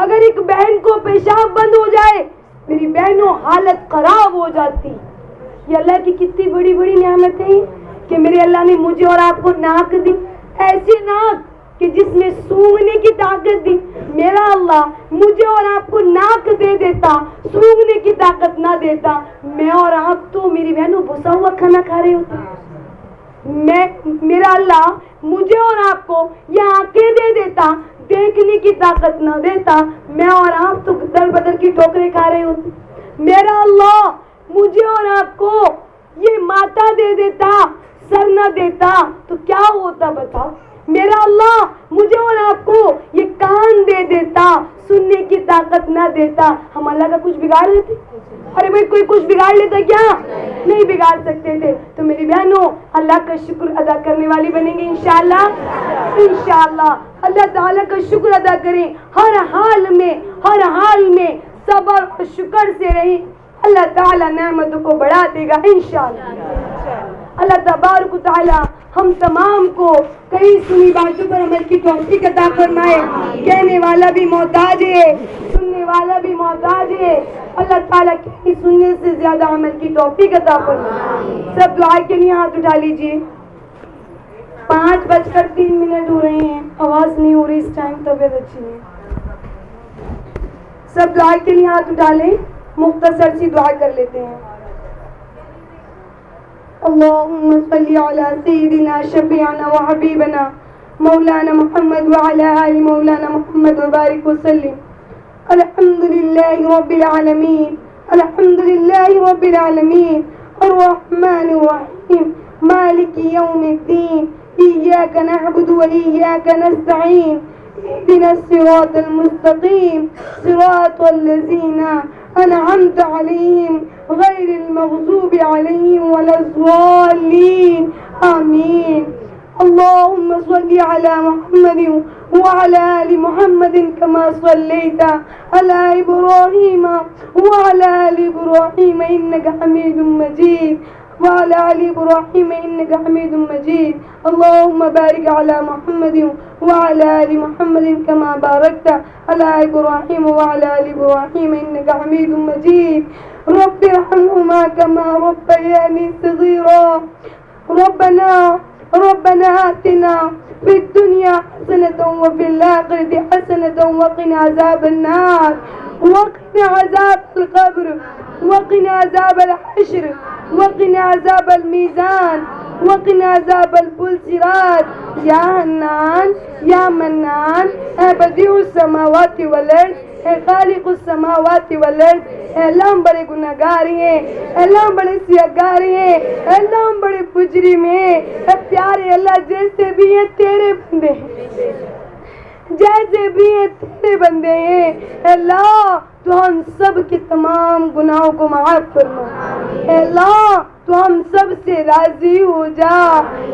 اگر ایک بہن کو پیشاب بند ہو جائے میری بہنوں حالت خراب ہو جاتی. یہ اللہ کی کتنی بڑی بڑی نعمتیں ہیں کہ میرے اللہ نے مجھے اور آپ کو ناک دی, ایسی ناک کہ جس میں سونگنے کی طاقت دی. میرا اللہ مجھے اور آپ کو ناک دے دیتا, سونگنے کی طاقت نہ دیتا, میں اور آپ تو میری بہنوں بھسا ہوا کھانا کھا رہے ہوتے. میرا اللہ مجھے اور آپ کو یہ آنکھیں دے دیتا, دیکھنے کی طاقت نہ دیتا, میں اور آپ تو در بدر کی ٹھوکریں کھا رہے ہوتے. میرا اللہ مجھے اور آپ کو یہ ماتھا دے دیتا, سر نہ دیتا تو کیا ہوتا بتاؤ. میرا اللہ مجھے اور آپ کو یہ کان دے دیتا, سننے کی طاقت نہ دیتا, ہم اللہ کا کچھ بگاڑ لیتے؟ ارے بھائی کوئی کچھ بگاڑ لیتا کیا؟ نہیں بگاڑ سکتے تھے. تو میری بہنوں اللہ کا شکر ادا کرنے والی بنیں گے انشاءاللہ. انشاءاللہ اللہ تعالیٰ کا شکر ادا کریں, ہر حال میں صبر اور شکر سے رہیں, اللہ تعالیٰ نعمتوں کو بڑھا دے گا انشاءاللہ. اللہ تبارک و تعالیٰ ہم تمام کو کئی سنی باتوں پر عمل کی توفیق عطا فرمائے. کہنے والا بھی محتاج ہے, سننے والا بھی محتاج ہے. اللہ تعالیٰ کہیں سننے سے زیادہ عمل کی توفیق عطا فرمائے. سب دعا کے لیے ہاتھ اٹھا لیجیے. 5:03 ہو رہے ہیں, آواز نہیں ہو رہی اس ٹائم, طبیعت اچھی نہیں. سب دعا کے لیے ہاتھ اٹھا لیں, مختصر سی دعا کر لیتے ہیں. اللهم صل على سيدنا شفيعنا وحبيبنا مولانا محمد وعلى آل مولانا محمد وبارك وسلم. الحمد لله رب العالمين, الحمد لله رب العالمين, الرحمن الرحيم, مالك يوم الدين, إياك نعبد وإياك نستعين, اهدنا الصراط المستقيم, صراط الذين أنعمت عليهم غير المغضوب عليهم ولا الضالين, آمين. اللهم صل على محمد وعلى آل محمد كما صليت على إبراهيم وعلى آل إبراهيم إنك حميد مجيد, وعلى آل إبراهيم إنك حميد مجيد. اللهم بارك على محمد وعلى آل محمد كما باركت على إبراهيم وعلى آل إبراهيم إنك حميد مجيد. رب ارحمهما كما ربياني صغيرا. ربنا آتنا في الدنيا حسنة وفي الآخرة حسنة وقنا عذاب النار, وقنا عذاب القبر, وقنا عذاب الحشر, وقنا عذاب الميزان, وقنا عذاب الصراط. يا حنان يا منان, اے بدیع السماوات والارض, اے خالق السماوات والارض, اے اللہ ہم بڑے گناہگار ہیں, اے اللہ ہم بڑے سیاہگار ہیں, اے اللہ ہم بڑے مجرم ہیں. اے پیارے اللہ جیسے بھی ہیں تیرے بندے ہیں, جیسے بھی ہیں تیرے بندے ہیں. اے اللہ تو ہم سب کے تمام گناہوں کو معاف فرما. اے اللہ تو ہم سب سے راضی ہو جا.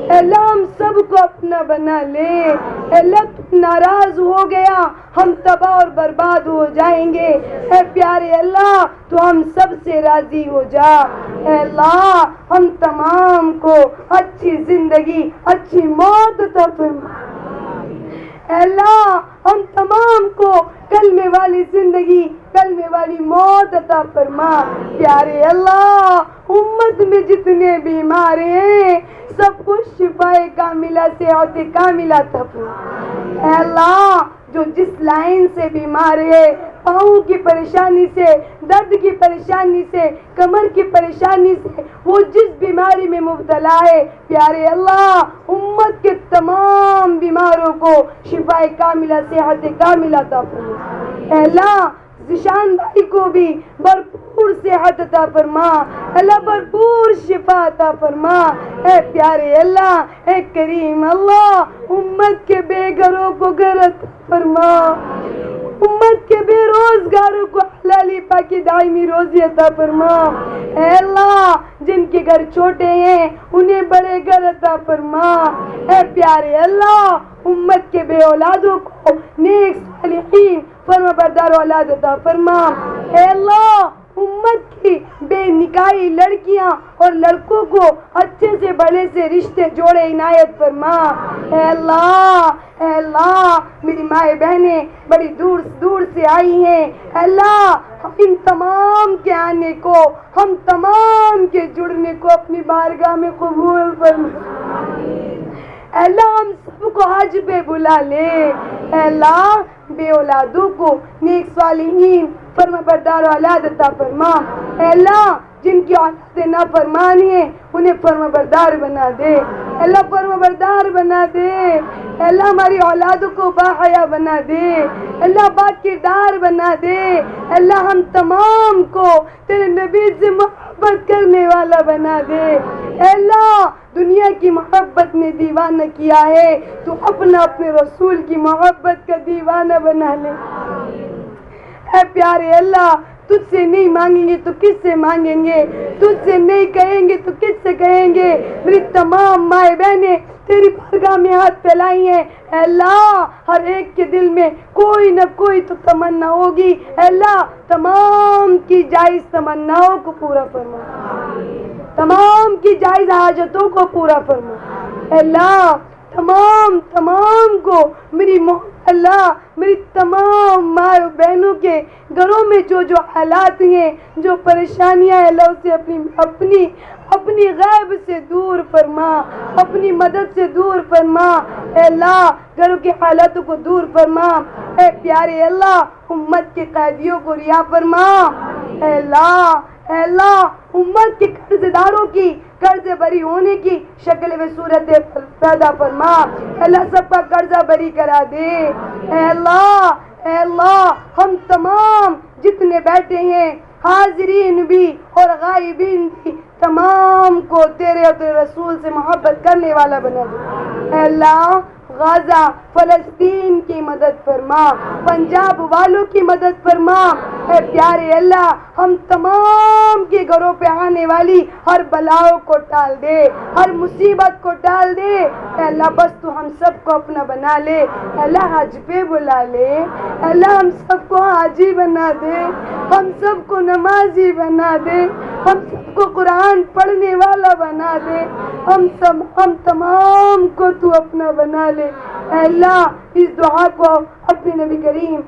اے اللہ ہم سب کو اپنا بنا لے. اے اللہ تو ناراض ہو گیا ہم تباہ اور برباد ہو جائیں گے. اے پیارے اللہ تو ہم سب سے راضی ہو جا. اے اللہ ہم تمام کو اچھی زندگی اچھی موت عطا فرما. اے اللہ ہم تمام کو کلمے والی زندگی کلمے والی موت عطا فرما. پیارے اللہ امت میں جتنے بیمار ہیں سب کو شفائے کاملہ صحت کاملہ عطا فرما. اے اللہ جو جس لائن سے بیمار ہے پاؤں کی پریشانی سے، درد کی پریشانی سے، کمر کی پریشانی سے، وہ جس بیماری میں مبتلا ہے، پیارے اللہ امت کے تمام بیماروں کو شفا کاملہ، صحت کاملہ عطا فرما۔ اے اللہ ذیشان بھائی کو بھی بھرپور صحت عطا فرما، اللہ بھرپور شفا عطا فرما۔ اے پیارے اللہ، اے کریم اللہ، امت کے بے گھروں کو گھر عطا فرما، امت کے بے روزگاروں کو حلالی پاکی دائمی روزی عطا فرما۔ اے اللہ جن کے گھر چھوٹے ہیں انہیں بڑے گھر عطا فرما۔ اے پیارے اللہ امت کے بے اولادوں کو نیک صالحین فرما بردار اولاد عطا فرما۔ اے اللہ امت کی بے نکاحی لڑکیاں اور لڑکوں کو اچھے سے بڑے سے رشتے جوڑے عنایت فرما۔ اے اللہ، اے اللہ میری مائیں بہنیں بڑی دور دور سے آئی ہیں، اے اللہ ان تمام کے آنے کو، ہم تمام کے جڑنے کو اپنی بارگاہ میں قبول فرما۔ اے اللہ ہم سب کو حج پہ بلا لے۔ اے اللہ بے اولادوں کو نیک صالحین فرما بردار اولاد عطا فرما۔ اے اللہ جن کی اولادیں نافرمان ہیں انہیں فرما بردار بنا دے، اے اللہ فرما بردار بنا دے۔ اے اللہ ہماری اولادوں کو باحیا بنا دے، اے اللہ با کردار بنا دے۔ اے اللہ ہم تمام کو تیرے نبی سے محبت کرنے والا بنا دے۔ اے اللہ دنیا کی محبت نے دیوانہ کیا ہے، تو اپنے رسول کی محبت کا دیوانہ بنا لے۔ اے پیارے اللہ تجھ سے نہیں مانگیں گے تو کس سے مانگیں گے، تجھ سے نہیں کہیں گے تو کس سے کہیں گے۔ میری تمام مائیں بہنیں تیری بارگاہ میں ہاتھ پھیلائی ہیں، اے اللہ ہر ایک کے دل میں کوئی نہ کوئی تو تمنا ہوگی، اے اللہ تمام کی جائز تمناؤں کو پورا فرما، تمام کی جائز حاجتوں کو پورا فرما۔ اے اللہ تمام کو میری اللہ میری تمام ماں بہنوں کے گھروں میں جو حالات ہیں، جو پریشانیاں ہیں، اللہ اسے اپنی غیب سے دور فرما، اپنی مدد سے دور فرما۔ اے اللہ گھروں کے حالاتوں کو دور فرما۔ اے پیارے اللہ امت کے قیدیوں کو رہا فرما۔ اے اللہ امت کے قرض داروں کی قرض بری ہونے کی شکل و صورت پیدا فرما۔ اللہ سب کا قرضہ بری کرا دے۔ اے اللہ ہم تمام جتنے بیٹھے ہیں حاضرین بھی اور غائبین بھی، تمام کو تیرے اور تیرے رسول سے محبت کرنے والا بنا دے۔ اے اللہ غزہ فلسطین کی مدد فرما، پنجاب والوں کی مدد فرما۔ اے پیارے اللہ ہم تمام کے گھروں پہ آنے والی ہر بلاؤں کو ٹال دے، ہر مصیبت کو ٹال دے۔ اے اللہ بس تو ہم سب کو اپنا بنا لے، اے اللہ حج پہ بلا لے، اے اللہ ہم سب کو حاجی بنا دے، ہم سب کو نمازی بنا دے، ہم سب کو قرآن پڑھنے والا بنا دے، ہم تمام کو تو اپنا بنا لے۔ اے اللہ اس دعا کو اپنے نبی کریم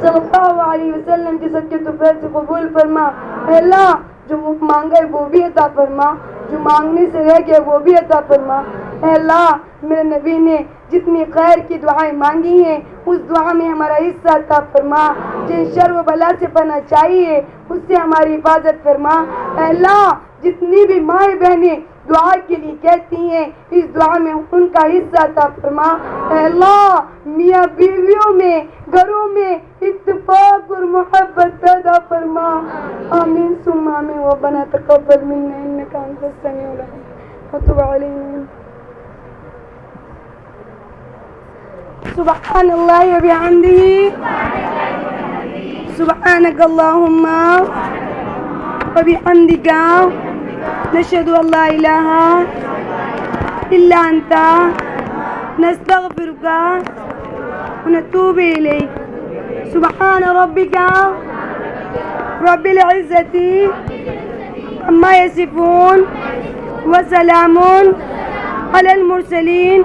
صلی اللہ علیہ وسلم کی صدقے تو فیض سے قبول فرما۔ اے اللہ جو مانگے وہ بھی عطا فرما، جو مانگنے سے رہ گئے وہ بھی عطا فرما۔ اے اللہ میرے نبی نے جتنی خیر کی دعائیں مانگی ہیں اس دعا میں ہمارا حصہ عطا فرما، جن شر و بلا سے پناہ چاہیے اس سے ہماری حفاظت فرما۔ اے اللہ جتنی بھی مائیں بہنیں دعا کے لیے کہتی ہیں اس دعا میں ان کا حصہ عطا فرما۔ اے اللہ میاں بیویوں میں گھروں میں اتفاق اور محبت پیدا فرما۔ آمین ثم آمین۔ ربنا تقبل منا انك انت السميع العليم وتب علينا۔ سبحان اللہ وبحمدہ، سبحانك اللهم وبحمدك، نشهد ان لا اله الا انت، نستغفرك ونتوب اليك۔ سبحان ربك رب العزة عما يصفون وسلام على المرسلين